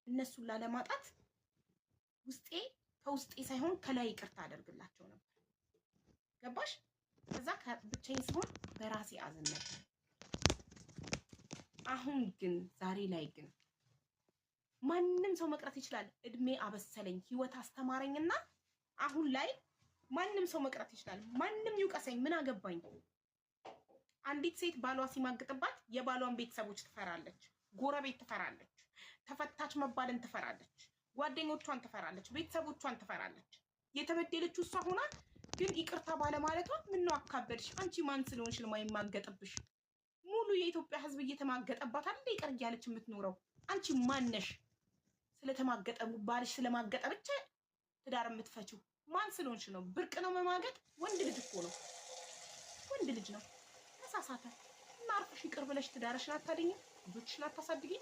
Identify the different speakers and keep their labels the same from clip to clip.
Speaker 1: እነሱን ላለማጣት ውስጤ ከውስጤ ሳይሆን ከላይ ይቅርታ አደርግላቸው ነበር። ገባሽ? ከዛ ብቻዬን ሲሆን በራሴ አዝን ነበር። አሁን ግን ዛሬ ላይ ግን ማንም ሰው መቅረት ይችላል። እድሜ አበሰለኝ፣ ህይወት አስተማረኝና አሁን ላይ ማንም ሰው መቅረት ይችላል። ማንም ይውቀሰኝ፣ ምን አገባኝ? አንዲት ሴት ባሏ ሲማግጥባት የባሏን ቤተሰቦች ትፈራለች፣ ጎረቤት ትፈራለች፣ ተፈታች መባልን ትፈራለች፣ ጓደኞቿን ትፈራለች፣ ቤተሰቦቿን ትፈራለች። የተበደለችው እሷ ሆና ግን ይቅርታ ባለማለቷ ምነው አካበድሽ? አንቺ ማን ስለሆንሽ ነው የማይማገጥብሽ? ሙሉ የኢትዮጵያ ህዝብ እየተማገጠባት አይደል ይቅር እያለች የምትኖረው? አንቺ ማን ነሽ? ስለተማገጠ ባልሽ ስለማገጠ ብቻ ትዳር የምትፈቺው ማን ስለሆንሽ ነው? ብርቅ ነው መማገጥ? ወንድ ልጅ እኮ ነው፣ ወንድ ልጅ ነው። ተሳሳተ እና አርፈሽ ይቅር ብለሽ ትዳርሽን አታድኝ፣ ልጆችሽን አታሳድጊ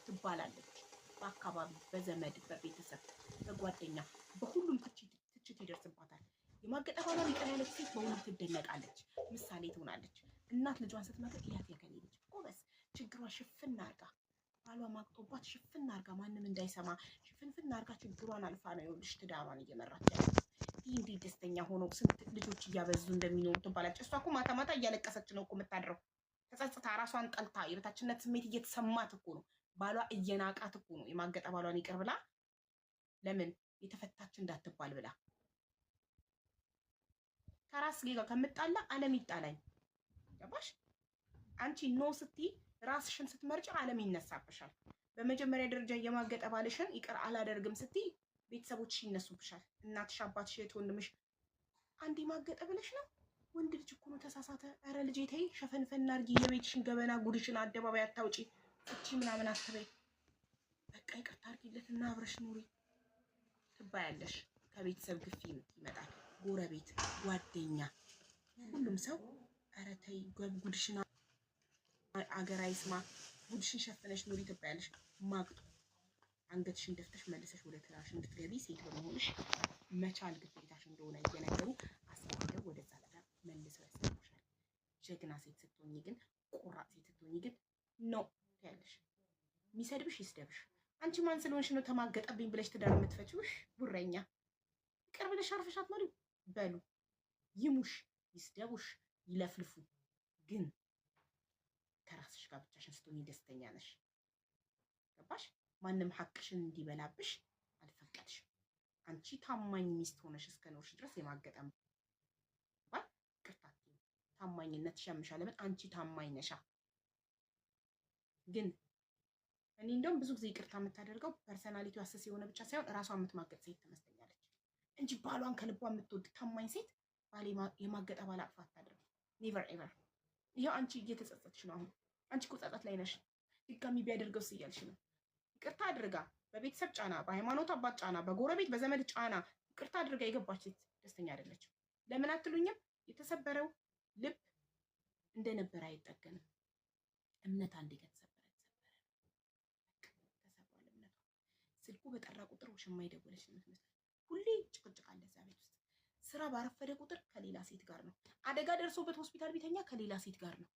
Speaker 1: ትባላለች። በአካባቢ በዘመድ በቤተሰብ በጓደኛ በሁሉም ትችት ይደርስባታል። የማገጠ ባሏን ይቅር ያለች ሴት በሁሉም ትደነቃለች፣ ምሳሌ ትሆናለች። እናት ልጇን ስትመክር እያት የከሌ ልጅ ጎበዝ፣ ችግሯን ሽፍን አርጋ ባሏ ማቅጦባት ሽፍን አርጋ ማንም እንዳይሰማ ሽፍንፍን አርጋ ችግሯን አልፋ ነው ይኸውልሽ ትዳሯን እየመራች ያለች። ይህ እንዴት ደስተኛ ሆነው ስንት ልጆች እያበዙ እንደሚኖሩ ትባላለች። እሷ እኮ ማታ ማታ እያለቀሰች ነው እኮ የምታድረው። ተጸጽታ ራሷን ጠልታ የበታችነት ስሜት እየተሰማት እኮ ነው። ባሏ እየናቃት እኮ ነው የማገጠ ባሏን ይቅር ብላ ለምን የተፈታች እንዳትባል ብላ። ከራስ ጋር ከምጣላ ዓለም ይጣላኝ። ገባሽ? አንቺ ኖ ስትይ ራስሽን ስትመርጭ ዓለም ይነሳብሻል። በመጀመሪያ ደረጃ የማገጠ ባልሽን ይቅር አላደርግም ስትይ ቤተሰቦችሽ ይነሱብሻል። እናትሽ፣ አባትሽ፣ እህት ወንድምሽ። አንዴ ማገጠ ብለሽ ነው ወንድ ልጅ እኮ ነው ተሳሳተ። ኧረ ልጄ ተይ ሸፈንፈን አድርጊ፣ የቤትሽን ገበና ጉድሽን አደባባይ አታውጪ፣ እቺ ምናምን አትበይ። በቃ ይቅርታ አድርጊለትና አብረሽ ኑሪ ትባያለሽ። ከቤተሰብ ግፊ ይመጣል፣ ጎረቤት፣ ጓደኛ፣ ሁሉም ሰው ኧረ ተይ ጉድሽን አገር አይስማ፣ ጉድሽን ሸፍነሽ ኑሪ ትባያለሽ። ማግጡ አንገትሽን ደፍተሽ መልሰሽ ወደ ትዳርሽ እንድትገቢ ሴት በመሆንሽ መቻል ግዴታሽ እንደሆነ እየነገሩ አስገድደው ወደዛ ትዳር መልሰው ያስገቡሻል። ጀግና ሴት ስትሆኚ ግን፣ ቆራጥ ሴት ስትሆኚ ግን ነው ያለሽ። የሚሰድብሽ ይስደብሽ። አንቺ ማን ስለሆንሽ ነው ተማገጠብኝ ብለሽ ትዳር የምትፈቺው? ጉረኛ ይቅር ብለሽ አርፈሽ አትኖሪ። በሉ ይሙሽ፣ ይስደቡሽ፣ ይለፍልፉ፣ ግን ከራስሽ ጋር ብቻሽን ስትሆኚ ደስተኛ ነሽ። ገባሽ? ማንም ሐቅሽን እንዲበላብሽ አልፈቀድሽም። አንቺ ታማኝ ሚስት ሆነሽ እስከኖርሽ ድረስ የማገጠም ባል ቅርታት ታማኝነት ሸምሻ። ለምን? አንቺ ታማኝ ነሻ። ግን እኔ እንደውም ብዙ ጊዜ ይቅርታ የምታደርገው ፐርሰናሊቲው አሰስ የሆነ ብቻ ሳይሆን እራሷን የምትማገጥ ሴት ትመስለኛለች እንጂ ባሏን ከልቧ የምትወድ ታማኝ ሴት ባል የማገጠ ባል አቅፋ አታደርግም። ኔቨር ኤቨር። ይሄው አንቺ እየተጸጸትሽ ነው። አሁን አንቺ እኮ ጸጸት ላይ ነሽ። ድጋሚ ቢያደርገው እያልሽ ነው። ይቅርታ አድርጋ በቤተሰብ ጫና፣ በሃይማኖት አባት ጫና፣ በጎረቤት በዘመድ ጫና ይቅርታ አድርጋ የገባች ሴት ደስተኛ አይደለችም። ለምን አትሉኝም? የተሰበረው ልብ እንደነበረ አይጠገንም። እምነት አንዴ ከተሰበረ ተሰብሯል እምነቷ። ስልኩ በጠራ ቁጥር ውሽማ የደወለች ነው የምትመስለው። ሁሌ ጭቅጭቅ አለ እዛ ቤት ውስጥ። ስራ ባረፈደ ቁጥር ከሌላ ሴት ጋር ነው። አደጋ ደርሶበት ሆስፒታል ቢተኛ ከሌላ ሴት ጋር ነው።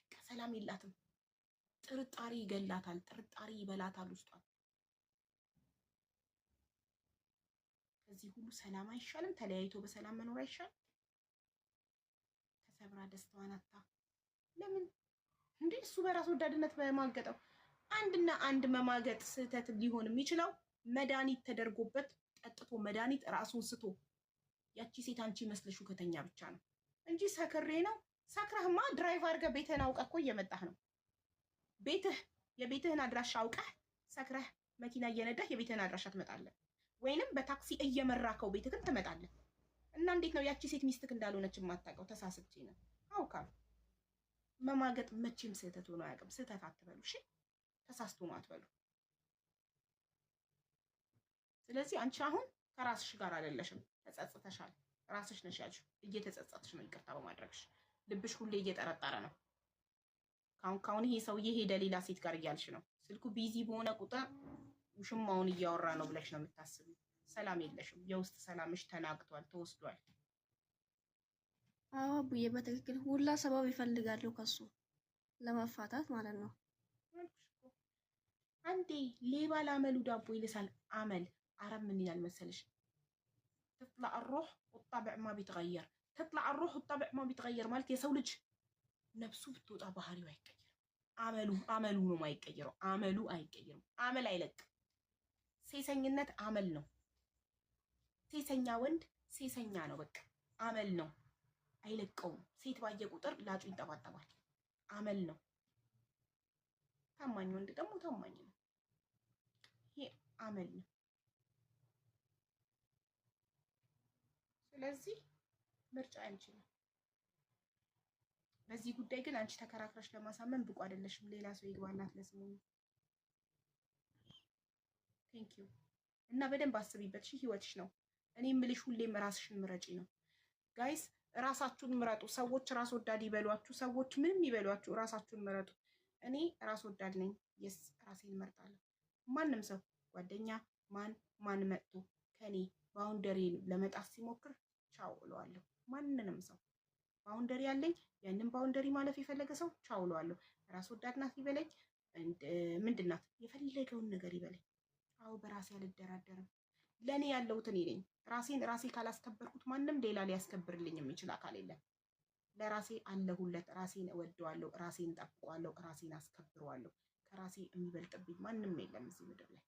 Speaker 1: በቃ ሰላም የላትም። ጥርጣሬ ይገላታል፣ ጥርጣሬ ይበላታል ውስጧን። ከዚህ ሁሉ ሰላም አይሻልም? ተለያይቶ በሰላም መኖር አይሻልም? ተሰብራ ደስታዋን አታ ለምን እንዴ? እሱ በራስ ወዳድነት በማገጠው አንድና አንድ መማገጥ ስህተት ሊሆን የሚችለው መድኃኒት ተደርጎበት ጠጥቶ መድኃኒት ራሱን ስቶ ያቺ ሴት አንቺ መስለሽው ከተኛ ብቻ ነው እንጂ ሰክሬ ነው። ሰክረህማ ድራይቭ አድርገህ ቤትህን አውቀህ እኮ እየመጣህ ነው። የቤትህን አድራሻ አውቀህ ሰክረህ መኪና እየነዳህ የቤትህን አድራሻ ትመጣለህ፣ ወይንም በታክሲ እየመራከው ቤትህን ትመጣለህ። እና እንዴት ነው ያቺ ሴት ሚስትክ እንዳልሆነች የማታውቀው? ተሳስቼ ነው አውቃ። መማገጥ መቼም ስህተት ሆኖ አያውቅም። ስህተት አትበሉ እሺ፣ ተሳስቶ ነው አትበሉ። ስለዚህ አንቺ አሁን ከራስሽ ጋር አይደለሽም፣ ተጸጽተሻል። ራስሽ ነሽ ያልሽው፣ እየተጸጸትሽ ነው ይቅርታ በማድረግሽ። ልብሽ ሁሌ እየጠረጠረ ነው። ካሁን ይሄ ሰውዬ ሄደ ሌላ ሴት ጋር እያልሽ ነው። ስልኩ ቢዚ በሆነ ቁጥር ውሽማውን እያወራ ነው ብለሽ ነው የምታስቢው። ሰላም የለሽም። የውስጥ ሰላምሽ ተናግቷል፣ ተወስዷል።
Speaker 2: አዎ አቡዬ በትክክል ሁላ ሰበብ ይፈልጋሉ ከሱ ለመፋታት ማለት ነው።
Speaker 1: አንድ እንዴ ሌባ ላመሉ ዳቦ ይልሳል አመል አረብ ምን ይላል መሰለሽ تطلع الروح والطبع ما بيتغير تطلع الروح والطبع ما بيتغير ማለት የሰው ልጅ ነፍሱ ብትወጣ ባህሪው አይቀየርም አመሉ ነው የማይቀየረው አመሉ አይቀየርም አመል አይለቅ ሴሰኝነት አመል ነው ሴሰኛ ወንድ ሴሰኛ ነው በቃ አመል ነው አይለቀውም ሴት ባየ ቁጥር ላጩ ይንጠባጠባል አመል ነው ታማኝ ወንድ ደግሞ ታማኝ ነው ይሄ አመል ነው ስለዚህ ምርጫ አንችልም በዚህ ጉዳይ ግን አንቺ ተከራክረሽ ለማሳመን ብቁ አይደለሽም ሌላ ሰው ይግባላት ለስሙ ቴንክ ዩ እና በደንብ አስቢበት እሺ ህይወትሽ ነው እኔ የምልሽ ሁሌም ራስሽን ምረጪ ነው ጋይስ ራሳችሁን ምረጡ ሰዎች ራስ ወዳድ ይበሏችሁ ሰዎች ምንም ይበሏችሁ ራሳችሁን ምረጡ እኔ ራስ ወዳድ ነኝ የስ ራሴን መርጣለሁ ማንም ሰው ጓደኛ ማን መጥቶ ከኔ ባውንደሪ ለመጣስ ሲሞክር ቻው እለዋለሁ ማንንም ሰው ባውንደሪ ያለኝ ያንን ባውንደሪ ማለፍ የፈለገ ሰው ቻው እለዋለሁ ራስ ወዳድ ናት ይበለኝ ምንድናት የፈለገውን ነገር ይበለኝ አው በራሴ አልደራደርም ለኔ ያለውት እኔ ነኝ ራሴ ካላስከበርኩት ማንም ሌላ ሊያስከብርልኝ የሚችል አካል የለም ለራሴ አለሁለት ራሴን እወደዋለሁ ራሴን ጠብቀዋለሁ ራሴን አስከብረዋለሁ ከራሴ የሚበልጥብኝ ማንም የለም እዚህ ምድር ላይ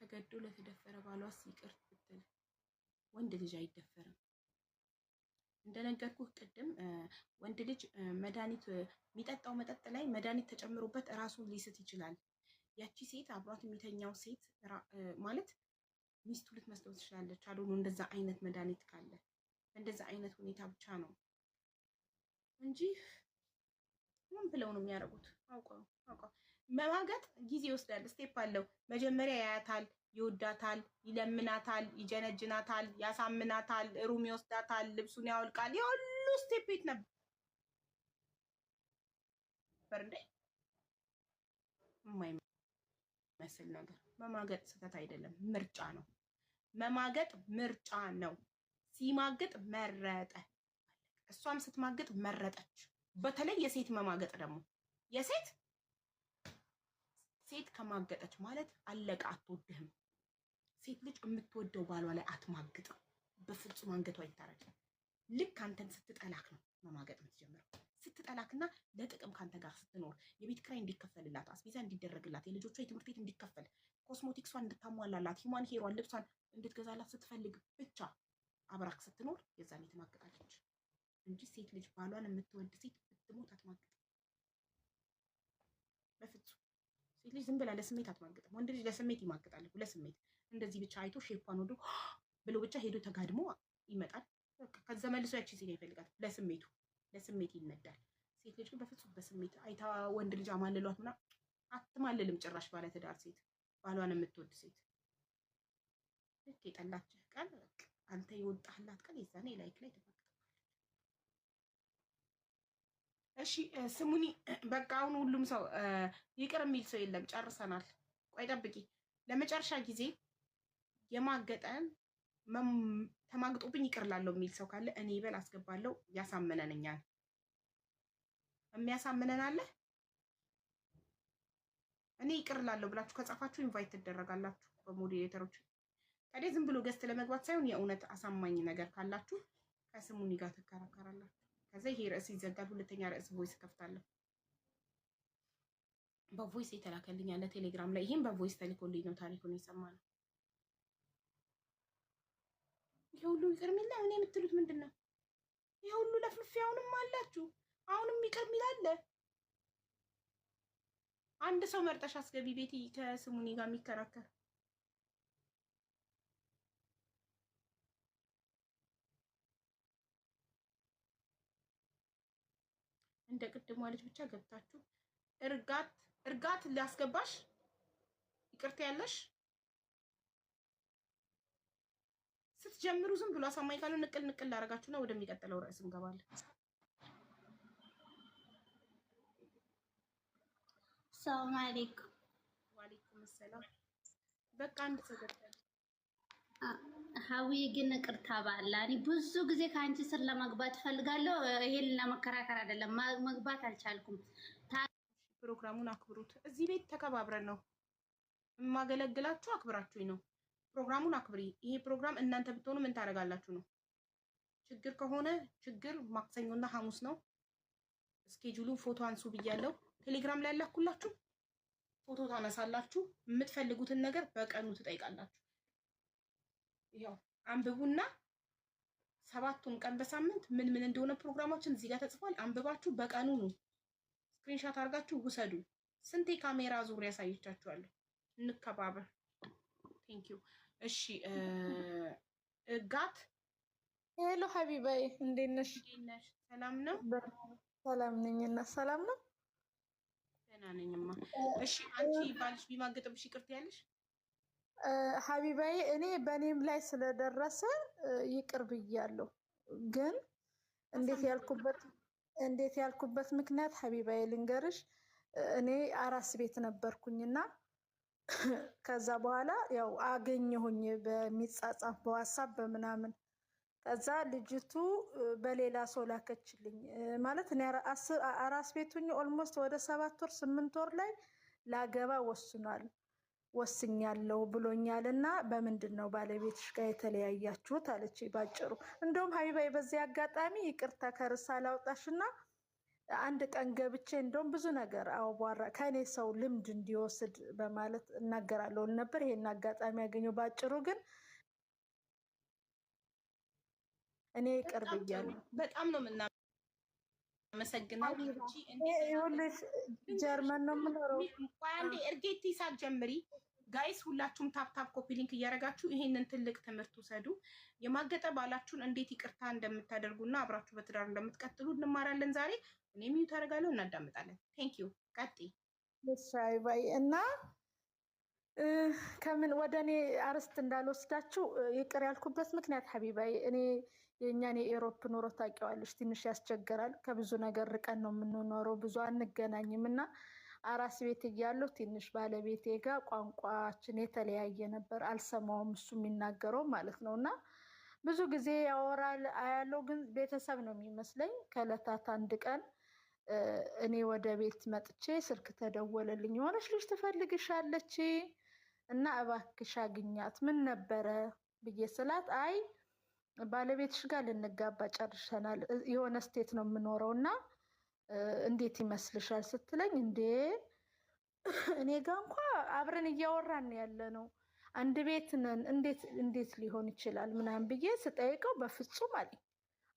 Speaker 1: ተገዶ ለተደፈረ ባሏስ ይቅር ብትል ወንድ ልጅ አይደፈርም እንደነገርኩህ ቅድም ወንድ ልጅ መድኃኒት የሚጠጣው መጠጥ ላይ መድኃኒት ተጨምሮበት ራሱን ሊስት ይችላል ያቺ ሴት አብሯት የሚተኛው ሴት ማለት ሚስቱ ልትመስለው ትችላለች አዶኑ እንደዛ አይነት መድኃኒት ካለ እንደዛ አይነት ሁኔታ ብቻ ነው እንጂ ምን ብለው ነው የሚያደርጉት አውቀው መማገጥ ጊዜ ይወስዳል ስቴፕ አለው መጀመሪያ ያያታል ይወዳታል ይለምናታል ይጀነጅናታል ያሳምናታል ሩም ይወስዳታል ልብሱን ያወልቃል የሁሉ ስቴፕ ቤት ነበር እንዴ መስል ነገር መማገጥ ስህተት አይደለም ምርጫ ነው መማገጥ ምርጫ ነው ሲማገጥ መረጠ እሷም ስትማገጥ መረጠች በተለይ የሴት መማገጥ ደግሞ የሴት ከማገጠች ማለት አለቃ አትወድህም ሴት ልጅ የምትወደው ባሏ ላይ አትማግጥም በፍጹም አንገቷ ይታረዳል ልክ አንተን ስትጠላክ ነው መማገጥ የምትጀምረው ስትጠላክና ለጥቅም ካንተ ጋር ስትኖር የቤት ኪራይ እንዲከፈልላት አስቤዛ እንዲደረግላት የልጆቿ የትምህርት ቤት እንዲከፈል ኮስሞቲክሷን እንድታሟላላት ሂማን ሄሯን ልብሷን እንድትገዛላት ስትፈልግ ብቻ አብራክ ስትኖር የዛኔ ትማግጣለች እንጂ ሴት ልጅ ባሏን የምትወድ ሴት ብትሞት አትማግጥም በፍጹም ሴት ልጅ ዝም ብላ ለስሜት አትማግጥም ወንድ ልጅ ለስሜት ይማግጣል ለስሜት እንደዚህ ብቻ አይቶ ሼፓን ወዶ ብሎ ብቻ ሄዶ ተጋድሞ ይመጣል በቃ ከዛ መልሶ ያቺ ሴት ይፈልጋል ለስሜት ይነዳል ሴት ልጅ ግን በፍጹም በስሜት አይታ ወንድ ልጅ አማልሏትና አትማልልም ጭራሽ ባለ ትዳር ሴት ባሏን የምትወድ ሴት ልክ የጠላችህ ቀን አንተ የወጣህላት ቀን የዛኔ ላይክ ላይ ተፈቅጣለች እሺ ስሙኒ በቃ አሁን ሁሉም ሰው ይቅር የሚል ሰው የለም ጨርሰናል ቆይ ጠብቂ ለመጨረሻ ጊዜ የማገጠን ተማግጦብኝ ይቅር ላለው የሚል ሰው ካለ እኔ ይበል አስገባለሁ ያሳምነንኛል የሚያሳምነን አለ እኔ ይቅር ላለው ብላችሁ ከጻፋችሁ ኢንቫይት ትደረጋላችሁ በሞዴሬተሮች ታዲያ ዝም ብሎ ገስት ለመግባት ሳይሆን የእውነት አሳማኝ ነገር ካላችሁ ከስሙኒ ጋር ተከራከራላችሁ ከዛ ይሄ ርዕስ ይዘጋል ሁለተኛ ርዕስ ቮይስ ከፍታለሁ በቮይስ የተላከልኝ ያለ ቴሌግራም ላይ ይሄን በቮይስ ተልኮልኝ ነው ታሪኩን የሰማነው ይሄ ሁሉ ይቅር የሚል እኔ የምትሉት ምንድነው ይሄ ሁሉ ለፍልፍ አሁንም አላችሁ አሁንም ይቅር የሚል አለ አንድ ሰው መርጠሽ አስገቢ ቤቲ ከስሙኒ ጋር የሚከራከር እንደ ቅድሟ ልጅ ብቻ ገብታችሁ እርጋት ሊያስገባሽ ይቅርታ ያለሽ ስትጀምሩ ዝም ብሎ አሳማኝ ካሉ ንቅል ላረጋችሁና ወደሚቀጥለው ርዕስ እንገባለን
Speaker 2: ሰላም አለይኩም
Speaker 1: ወአለይኩም ሰላም በቃ አንድ ተገጠለ
Speaker 2: ሀዊ ግን ቅርታ ባላ እኔ ብዙ ጊዜ ከአንቺ ስር ለመግባት ፈልጋለሁ ይሄን ለመከራከር አይደለም መግባት አልቻልኩም
Speaker 1: ፕሮግራሙን አክብሩት። እዚህ ቤት ተከባብረን ነው የማገለግላችሁ፣ አክብራችሁኝ ነው። ፕሮግራሙን አክብሪ። ይሄ ፕሮግራም እናንተ ብትሆኑ ምን ታደርጋላችሁ ነው። ችግር ከሆነ ችግር ማክሰኞና ሐሙስ ነው። ስኬጁሉን ፎቶ አንሱ ብያለሁ። ቴሌግራም ላይ ያላኩላችሁ ፎቶ ታነሳላችሁ። የምትፈልጉትን ነገር በቀኑ ትጠይቃላችሁ። ያው አንብቡና 7ቱን ቀን በሳምንት ምን ምን እንደሆነ ፕሮግራማችን እዚህ ጋር ተጽፏል። አንብባችሁ በቀኑ ነው ስክሪንሻት አድርጋችሁ ውሰዱ። ስንቴ ካሜራ ዙሪያ ያሳይቻችኋለሁ። እንከባበር። ቴንክ ዩ። እሺ ጋት
Speaker 3: ሄሎ ሀቢባይ እንዴት ነሽ?
Speaker 1: ሰላም ነው?
Speaker 3: ሰላም ነኝና ሰላም ነው።
Speaker 1: ደህና ነኝማ። እሺ አንቺ ባልሽ ቢማገጥብሽ ይቅርታ ያለሽ?
Speaker 3: ሀቢባይ እኔ በእኔም ላይ ስለደረሰ ይቅር ብያለሁ። ግን እንዴት ያልኩበት ምክንያት ሀቢባይ ልንገርሽ። እኔ አራስ ቤት ነበርኩኝና ከዛ በኋላ ያው አገኘሁኝ በሚጻጻፍ በዋትስአፕ በምናምን። ከዛ ልጅቱ በሌላ ሰው ላከችልኝ። ማለት እኔ አራስ ቤቱኝ ኦልሞስት ወደ 7 ወር 8 ወር ላይ ላገባ ወስኛለሁ ብሎኛል። እና በምንድን ነው ባለቤትሽ ጋር የተለያያችሁት አለች ባጭሩ። እንደውም ሀቢባይ በዚህ አጋጣሚ ይቅርታ ከርሳ ላውጣሽና አንድ ቀን ገብቼ እንደውም ብዙ ነገር አዋራ ከእኔ ሰው ልምድ እንዲወስድ በማለት እናገራለሁ ነበር። ይሄን አጋጣሚ ያገኘው ባጭሩ። ግን እኔ ይቅር ብያለሁ።
Speaker 1: በጣም ነው የምናመሰግነው።
Speaker 3: ይኸውልሽ ጀርመን ነው የምኖረው።
Speaker 1: አንዴ እርጌቲ ሳትጀምሪ ጋይስ ሁላችሁም ታፕታፕ ኮፒ ሊንክ እያደረጋችሁ ይሄንን ትልቅ ትምህርት ውሰዱ። የማገጠ ባላችሁን እንዴት ይቅርታ እንደምታደርጉና አብራችሁ በትዳር እንደምትቀጥሉ እንማራለን ዛሬ። እኔ ሚዩት አደርጋለሁ፣ እናዳምጣለን። ቴንክ ዩ። ቀጥይ።
Speaker 3: ሻይባይ እና ከምን ወደ እኔ አርስት እንዳልወስዳችሁ ይቅር ያልኩበት ምክንያት ሀቢባይ እኔ የእኛን የኤሮፕ ኑሮ ታውቂዋለሽ፣ ትንሽ ያስቸግራል። ከብዙ ነገር ርቀን ነው የምንኖረው፣ ብዙ አንገናኝም። እና አራስ ቤት እያለሁ ትንሽ ባለቤቴ ጋር ቋንቋችን የተለያየ ነበር። አልሰማውም እሱ የሚናገረው ማለት ነው። እና ብዙ ጊዜ ያወራል አያለው፣ ግን ቤተሰብ ነው የሚመስለኝ። ከዕለታት አንድ ቀን እኔ ወደ ቤት መጥቼ ስልክ ተደወለልኝ። የሆነች ልጅ ትፈልግሻለች እና እባክሽ አግኛት። ምን ነበረ ብዬ ስላት አይ ባለቤትሽ ጋር ልንጋባ ጨርሰናል፣ የሆነ ስቴት ነው የምኖረው እና እንዴት ይመስልሻል ስትለኝ፣ እንዴ እኔ ጋር እንኳ አብረን እያወራን ያለ ነው፣ አንድ ቤት ነን፣ እንዴት ሊሆን ይችላል ምናምን ብዬ ስጠይቀው በፍጹም አለኝ።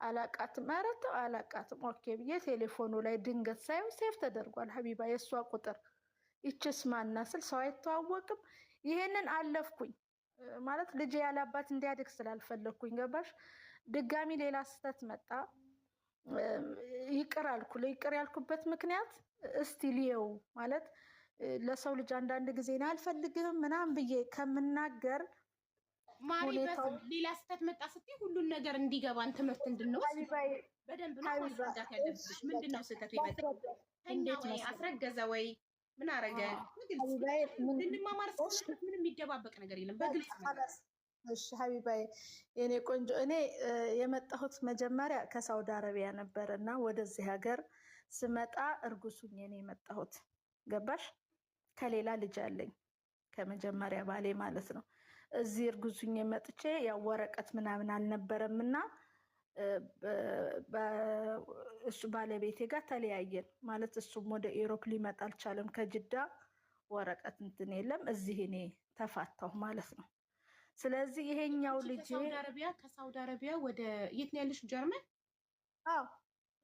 Speaker 3: አላቃትም። ኧረ ተው አላቃትም። ኦኬ ብዬ ቴሌፎኑ ላይ ድንገት ሳይሆን ሴፍ ተደርጓል ሀቢባ የእሷ ቁጥር። ይችስ ማና ስል ሰው አይተዋወቅም። ይሄንን አለፍኩኝ ማለት ልጅ ያላባት እንዲያድግ ስላልፈለግኩኝ ገባሽ። ድጋሚ ሌላ ስህተት መጣ። ይቅር አልኩ። ይቅር ያልኩበት ምክንያት እስቲ ልየው ማለት ለሰው ልጅ አንዳንድ ጊዜ ነው አልፈልግም ምናምን ብዬ ከምናገር
Speaker 1: ሌላ ስህተት መጣ ስትይ ሁሉን ነገር እንዲገባን ትምህርት እንድንወስድ በደንብ ነው ማስረዳት ያለብሽ። ምንድን ነው ስህተቱ የመጣው? ተኛ ወይ አስረገዘ ወይ ምን አረገ? እንድንማማር ምንም የሚደባበቅ ነገር የለም። በግልጽ
Speaker 3: እሺ ሀቢባይ የኔ ቆንጆ፣ እኔ የመጣሁት መጀመሪያ ከሳውዲ አረቢያ ነበር እና ወደዚህ ሀገር ስመጣ እርጉሱኝ ነው የመጣሁት። ገባሽ? ከሌላ ልጅ አለኝ ከመጀመሪያ ባሌ ማለት ነው። እዚህ እርጉዙኝ መጥቼ ያው ወረቀት ምናምን አልነበረም እና እሱ ባለቤቴ ጋር ተለያየን ማለት እሱም ወደ ኢሮፕ ሊመጣ አልቻለም። ከጅዳ ወረቀት እንትን የለም። እዚህ እኔ ተፋታሁ ማለት ነው። ስለዚህ ይሄኛው ልጅ
Speaker 1: ከሳውዲ አረቢያ ወደ የት ነው ያለሽው? ጀርመን?
Speaker 3: አዎ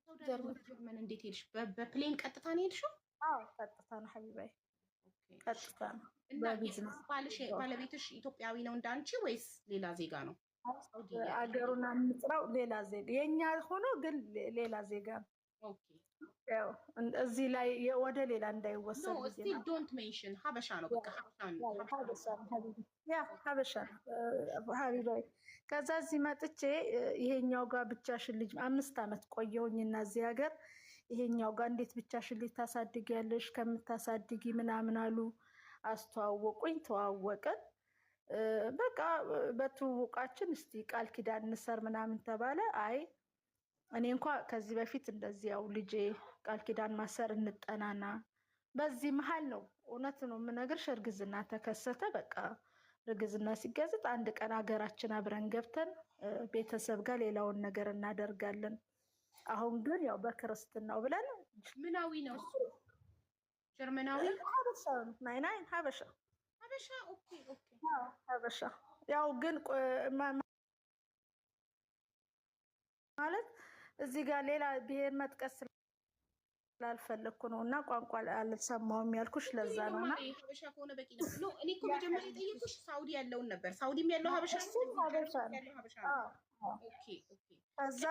Speaker 1: ጀርመን። እንዴት ሄድሽ? በፕሌን ቀጥታ ነው ሄድሽው?
Speaker 3: አዎ ቀጥታ ነው ሀቢባይ፣ ቀጥታ ነው።
Speaker 1: ባለቤትሽ ኢትዮጵያዊ ነው እንዳንቺ ወይስ ሌላ ዜጋ ነው?
Speaker 3: አገሩን አንጥራው ሌላ ዜጋ የኛ ሆኖ ግን ሌላ ዜጋ ነው።
Speaker 1: ኦኬ
Speaker 3: ያው እዚህ ላይ ወደ ሌላ እንዳይወሰድ
Speaker 1: ነው። እስቲ ዶንት ሜንሽን ሀበሻ ነው። በቃ
Speaker 3: ሀበሻ ሀቢባይ። ከዛ እዚህ መጥቼ ይሄኛው ጋር ብቻሽን ልጅ 5 ዓመት ቆየሁኝና እዚህ ሀገር ይሄኛው ጋር እንዴት ብቻሽን ልጅ ታሳድጊያለሽ? ከምታሳድጊ ምናምን አሉ። አስተዋወቁኝ፣ ተዋወቅን። በቃ በትውውቃችን እስቲ ቃል ኪዳን እንሰር ምናምን ተባለ። አይ እኔ እንኳ ከዚህ በፊት እንደዚህ ያው ልጄ ቃል ኪዳን ማሰር እንጠናና በዚህ መሀል ነው እውነት ነው የምነግርሽ፣ እርግዝና ተከሰተ። በቃ እርግዝና ሲገዝት አንድ ቀን ሀገራችን አብረን ገብተን ቤተሰብ ጋር ሌላውን ነገር እናደርጋለን። አሁን ግን ያው በክርስትናው ብለን
Speaker 1: ምናዊ ነው እሱ ጀርመናዊ
Speaker 3: ሀበሻ ናይ ሀበሻ
Speaker 1: ሀበሻ። ኦኬ ኦኬ
Speaker 3: ሀበሻ ያው ግን ማለት እዚህ ጋር ሌላ ብሔር መጥቀስ ስላልፈለግኩ ነው እና ቋንቋ አልሰማሁም ያልኩሽ ለዛ ነው። እና
Speaker 1: ሀበሻ ከሆነ በቂ ነው። ኖ እኔ እኮ መጀመሪያ የጠየኩሽ ሳውዲ ያለውን ነበር። ሳውዲም ያለው ሀበሻ ነው። ኦኬ ኦኬ። ከዛ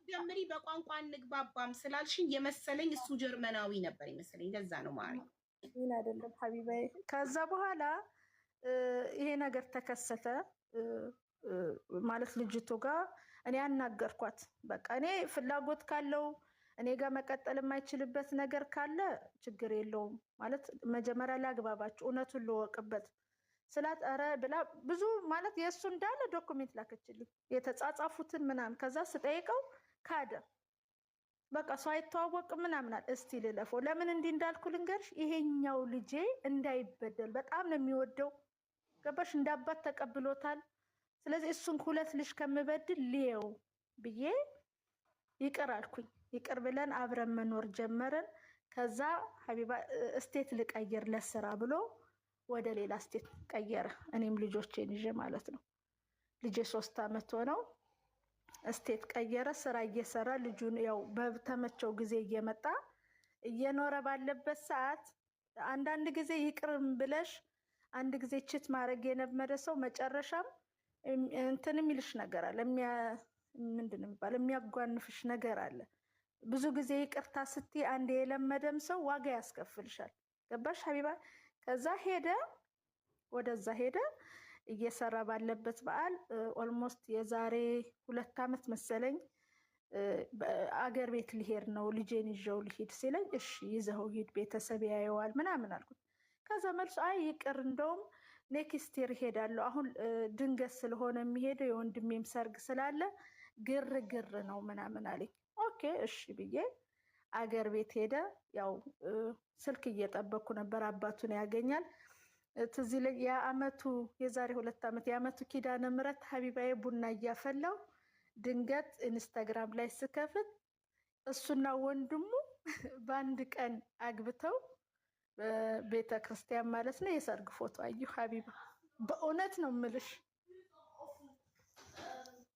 Speaker 1: ጀምሪ በቋንቋ እንግባባም ስላልሽኝ የመሰለኝ እሱ ጀርመናዊ ነበር የመሰለኝ። ለዛ ነው ማለት
Speaker 3: ምን አይደለም ሀቢባዬ። ከዛ በኋላ ይሄ ነገር ተከሰተ ማለት ልጅቱ ጋር እኔ አናገርኳት። በቃ እኔ ፍላጎት ካለው እኔ ጋር መቀጠል የማይችልበት ነገር ካለ ችግር የለውም ማለት መጀመሪያ ላግባባችሁ እውነቱን ልወቅበት ስላት ኧረ ብላ ብዙ ማለት የእሱ እንዳለ ዶክሜንት ላከችልኝ የተጻጻፉትን ምናምን። ከዛ ስጠይቀው ካደ። በቃ ሰው አይተዋወቅም ምናምን አለ። እስቲ ልለፈው ለምን እንዲህ እንዳልኩ ልንገርሽ፣ ይሄኛው ልጄ እንዳይበደል በጣም ነው የሚወደው ገባሽ? እንዳባት ተቀብሎታል። ስለዚህ እሱን ሁለት ልጅ ከምበድል ልየው ብዬ ይቅር አልኩኝ። ይቅር ብለን አብረን መኖር ጀመረን። ከዛ ሀቢባ እስቴት ልቀይር ለስራ ብሎ ወደ ሌላ ስቴት ቀየረ። እኔም ልጆቼን ይዤ ማለት ነው። ልጄ 3 ዓመት ሆነው ስቴት ቀየረ። ስራ እየሰራ ልጁን ያው በተመቸው ጊዜ እየመጣ እየኖረ ባለበት ሰዓት አንዳንድ ጊዜ ይቅርም ብለሽ አንድ ጊዜ ችት ማድረግ የነበረ ሰው መጨረሻም እንትን የሚልሽ ነገር አለ። ምንድን ነው የሚባለው? የሚያጓንፍሽ ነገር አለ። ብዙ ጊዜ ይቅርታ ስትይ አንድ የለመደም ሰው ዋጋ ያስከፍልሻል። ገባሽ ሀቢባ? ከዛ ሄደ፣ ወደዛ ሄደ። እየሰራ ባለበት በዓል ኦልሞስት የዛሬ 2 ዓመት መሰለኝ አገር ቤት ሊሄድ ነው ልጄን ይዤው ልሂድ ሲለኝ እሺ ይዘኸው ሂድ ቤተሰብ ያየዋል ምናምን አልኩት። ከዛ መልሶ አይ ይቅር እንደውም ኔክስት ይር ሄዳለሁ አሁን ድንገት ስለሆነ የሚሄደው የወንድሜም ሰርግ ስላለ ግርግር ነው ምናምን አለኝ። ኦኬ እሺ ብዬ አገር ቤት ሄደ። ያው ስልክ እየጠበኩ ነበር አባቱን ያገኛል። ትዝ ይለኝ የአመቱ የዛሬ 2 ዓመት የአመቱ ኪዳነ ምሕረት ሀቢባዬ ቡና እያፈላው ድንገት ኢንስታግራም ላይ ስከፍት እሱና ወንድሙ በአንድ ቀን አግብተው ቤተ ክርስቲያን ማለት ነው የሰርግ ፎቶ አየሁ። ሀቢባ በእውነት ነው የምልሽ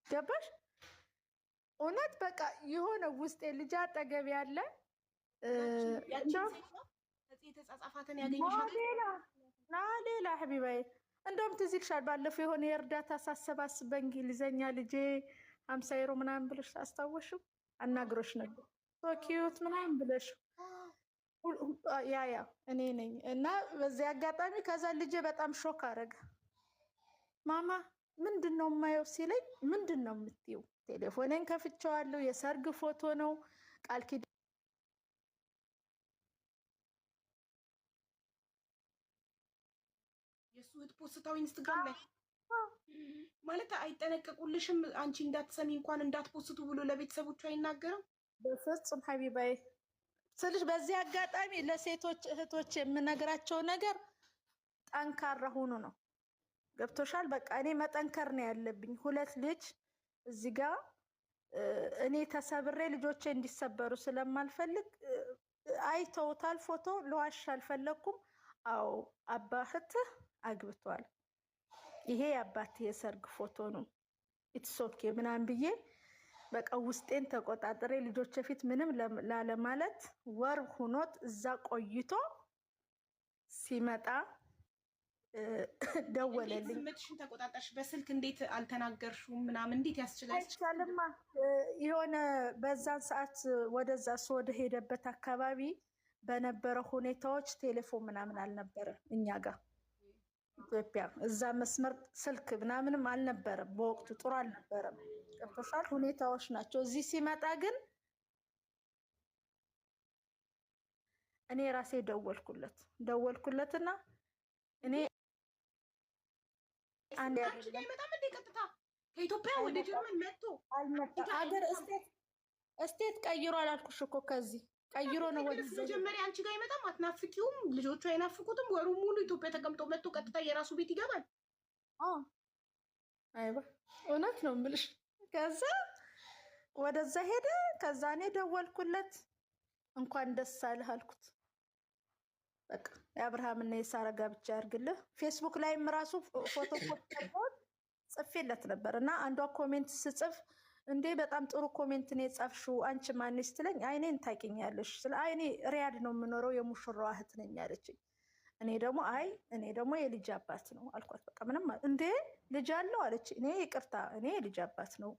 Speaker 3: ገባሽ? እውነት በቃ የሆነ ውስጤ ልጅ አጠገብ ያለ
Speaker 1: የተጻጻፋትን ያገኘሻል
Speaker 3: ሌላ ሀቢባዬ እንደውም ትዝ ይልሻል ባለፈው የሆነ የእርዳታ ሳሰባስብ በእንግሊዘኛ ልጄ 50 ዩሮ ምናምን ብለሽ አስታወሽው? አናግሮሽ ነበር ኪዩት ምናምን ብለሽ ያ እኔ ነኝ። እና በዚህ አጋጣሚ ከዛ ልጄ በጣም ሾክ አረገ። ማማ ምንድን ነው የማየው ሲለኝ ምንድን ነው የምትይው? ቴሌፎኔን ከፍቼዋለሁ የሰርግ ፎቶ ነው ቃል ኪዳን
Speaker 1: የሱ እህት ፖስታው ኢንስታግራም ላይ ማለት አይጠነቀቁልሽም? አንቺ እንዳትሰሚ እንኳን እንዳትፖስቱ ብሎ ለቤተሰቦቹ አይናገርም?
Speaker 3: በፍጹም ሀቢባዬ ስልሽ በዚህ አጋጣሚ ለሴቶች እህቶች የምነግራቸው ነገር ጠንካራ ሁኑ ነው። ገብቶሻል? በቃ እኔ መጠንከር ነው ያለብኝ። 2 ልጅ እዚህ ጋር እኔ ተሰብሬ ልጆቼ እንዲሰበሩ ስለማልፈልግ አይተውታል ፎቶ። ለዋሽ አልፈለኩም። አዎ አባትህ አግብቷል፣ ይሄ የአባቴ የሰርግ ፎቶ ነው ኢትስ ኦኬ ምናምን ብዬ በቃ ውስጤን ተቆጣጥሬ ልጆቼ ፊት ምንም ላለማለት ወር ሁኖት እዛ ቆይቶ ሲመጣ ደወለልኝ።
Speaker 1: ስሜትሽን ተቆጣጣሽ? በስልክ እንዴት አልተናገርሽውም ምናምን? እንዴት ያስችላል?
Speaker 3: አይቻልማ። የሆነ በዛን ሰዓት ወደዛ እሱ ወደ ሄደበት አካባቢ በነበረ ሁኔታዎች ቴሌፎን ምናምን አልነበረ እኛ ጋር ኢትዮጵያ። እዛ መስመር ስልክ ምናምንም አልነበረም በወቅቱ፣ ጥሩ አልነበረም። ገብቶሻል? ሁኔታዎች ናቸው። እዚህ ሲመጣ ግን እኔ ራሴ ደወልኩለትና እኔ አንድ
Speaker 1: አይመጣም እንደ ቀጥታ ከኢትዮጵያ ወደ ጀርመን መጥቶ
Speaker 3: አልመጣ አገር እስቴት ቀይሮ አላልኩሽ እኮ ከዚህ ቀይሮ ነው ወደ
Speaker 1: መጀመሪያ አንቺ ጋር ይመጣም አትናፍቂውም፣ ልጆቹ አይናፍቁትም። ወሩ ሙሉ ኢትዮጵያ ተቀምጦ መጥቶ ቀጥታ የራሱ ቤት ይገባል።
Speaker 3: አይባ እውነት ነው የምልሽ። ከዛ ወደዛ ሄደ። ከዛ እኔ ደወልኩለት፣ እንኳን ደስ አለህ አልኩት። በቃ የአብርሃምና የሳራ ጋብቻ ያርግልህ። ፌስቡክ ላይም ራሱ ፎቶ ጽፌለት ነበር እና አንዷ ኮሜንት ስጽፍ እንዴ በጣም ጥሩ ኮሜንት ነው የጻፍሽው አንቺ ማንስ ትለኝ፣ አይኔን ታውቂኛለሽ ስለ አይኔ ሪያድ ነው የምኖረው የሙሽራዋ እህት ነኝ አለችኝ። እኔ ደግሞ የልጅ አባት ነው አልኳት። በቃ ምንም እንዴ ልጅ አለው አለች። እኔ ይቅርታ እኔ የልጅ አባት ነው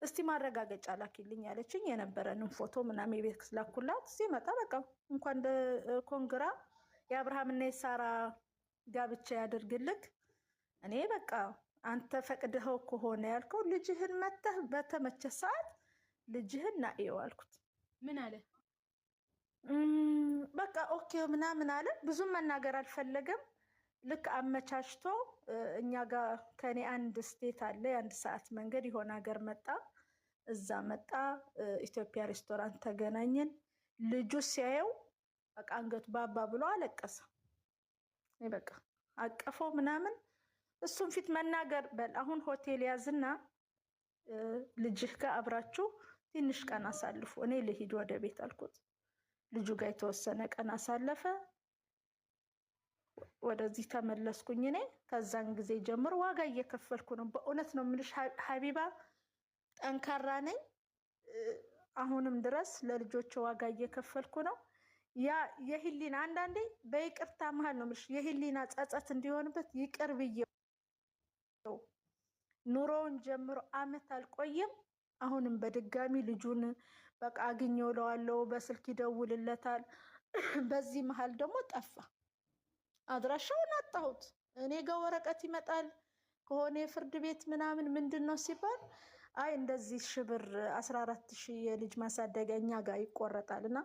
Speaker 3: እስቲ ማረጋገጫ ላኪልኝ አለችኝ። የነበረንን ፎቶ ምናምን የቤት ላኩላት። ሲመጣ በቃ እንኳን ኮንግራ የአብርሃምና የሳራ ጋብቻ ያደርግልክ። እኔ በቃ አንተ ፈቅድኸው ከሆነ ያልከው ልጅህን መተህ በተመቸ ሰዓት ልጅህን ናእየው አልኩት።
Speaker 1: ምን አለ?
Speaker 3: በቃ ኦኬ ምናምን አለ። ብዙም መናገር አልፈለገም። ልክ አመቻችቶ እኛ ጋር ከኔ አንድ ስቴት አለ የአንድ ሰዓት መንገድ የሆነ ሀገር መጣ። እዛ መጣ ኢትዮጵያ ሬስቶራንት ተገናኘን። ልጁ ሲያየው በቃ አንገቱ ባባ ብሎ አለቀሰ። በቃ አቀፈው ምናምን። እሱም ፊት መናገር በል አሁን ሆቴል ያዝና ልጅህ ጋር አብራችሁ ትንሽ ቀን አሳልፉ፣ እኔ ልሂድ ወደ ቤት አልኩት። ልጁ ጋር የተወሰነ ቀን አሳለፈ። ወደዚህ ተመለስኩኝ እኔ። ከዛን ጊዜ ጀምሮ ዋጋ እየከፈልኩ ነው። በእውነት ነው የምልሽ ሀቢባ፣ ጠንካራ ነኝ። አሁንም ድረስ ለልጆች ዋጋ እየከፈልኩ ነው። ያ የህሊና አንዳንዴ በይቅርታ መሀል ነው የምልሽ የህሊና ጸጸት እንዲሆንበት ይቅር ብዬው ኑሮውን ጀምሮ አመት አልቆየም። አሁንም በድጋሚ ልጁን በቃ አግኘው እለዋለሁ፣ በስልክ ይደውልለታል። በዚህ መሀል ደግሞ ጠፋ። አድራሻውን አጣሁት። እኔ ጋር ወረቀት ይመጣል ከሆነ የፍርድ ቤት ምናምን ምንድን ነው ሲባል አይ እንደዚህ ሽብር 14,000 የልጅ ማሳደጊያ እኛ ጋር ይቆረጣል እና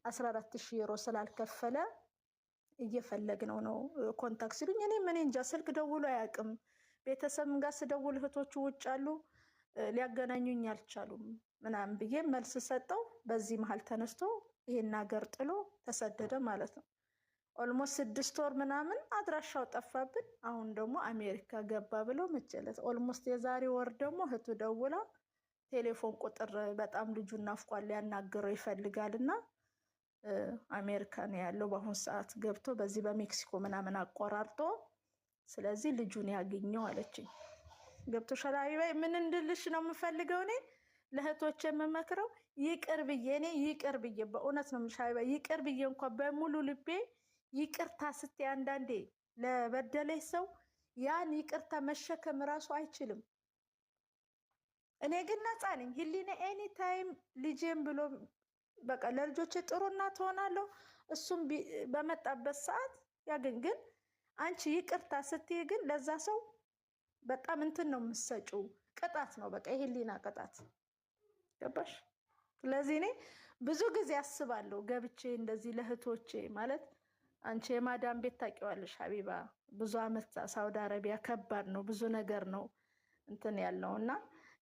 Speaker 3: 14,000 ዩሮ ስላልከፈለ እየፈለግነው ነው ኮንታክት ሲሉኝ፣ እኔ ምን እንጃ ስልክ ደውሎ አያውቅም። ቤተሰብም ጋር ስደውል እህቶቹ ውጭ አሉ ሊያገናኙኝ አልቻሉም ምናምን ብዬ መልስ ሰጠው። በዚህ መሀል ተነስቶ ይሄን ሀገር ጥሎ ተሰደደ ማለት ነው። ኦልሞስት 6 ወር ምናምን አድራሻው ጠፋብን። አሁን ደግሞ አሜሪካ ገባ ብለው መጨለት። ኦልሞስት የዛሬ ወር ደግሞ እህቱ ደውላ ቴሌፎን ቁጥር በጣም ልጁን ናፍቋል ሊያናግረው ይፈልጋልና አሜሪካ ነው ያለው በአሁኑ ሰዓት ገብቶ በዚህ በሜክሲኮ ምናምን አቆራርጦ ስለዚህ ልጁን ያገኘው አለችኝ። ገብቶሻል ሀቢባ? ምን እንድልሽ ነው የምፈልገው እኔ ለእህቶች የምመክረው ይቅር ብዬ እኔ ይቅር ብዬ በእውነት ነው የምልሽ ሀቢባ፣ ይቅር ብዬ እንኳን በሙሉ ልቤ ይቅርታ ስትይ አንዳንዴ ለበደለኝ ሰው ያን ይቅርታ መሸከም እራሱ አይችልም። እኔ ግን ነፃ ነኝ። ህሊና ኤኒ ታይም ልጄም ብሎ በቃ ለልጆቼ ጥሩ እናት ሆናለሁ። እሱም በመጣበት ሰዓት ያገኝ። ግን አንቺ ይቅርታ ስትይ ግን ለዛ ሰው በጣም እንትን ነው የምትሰጪው፣ ቅጣት ነው በቃ የህሊና ቅጣት። ገባሽ? ስለዚህ እኔ ብዙ ጊዜ አስባለሁ ገብቼ እንደዚህ ለእህቶቼ ማለት አንቺ የማዳም ቤት ታውቂዋለሽ ሀቢባ፣ ብዙ አመት ሳውዲ አረቢያ ከባድ ነው፣ ብዙ ነገር ነው እንትን ያለው እና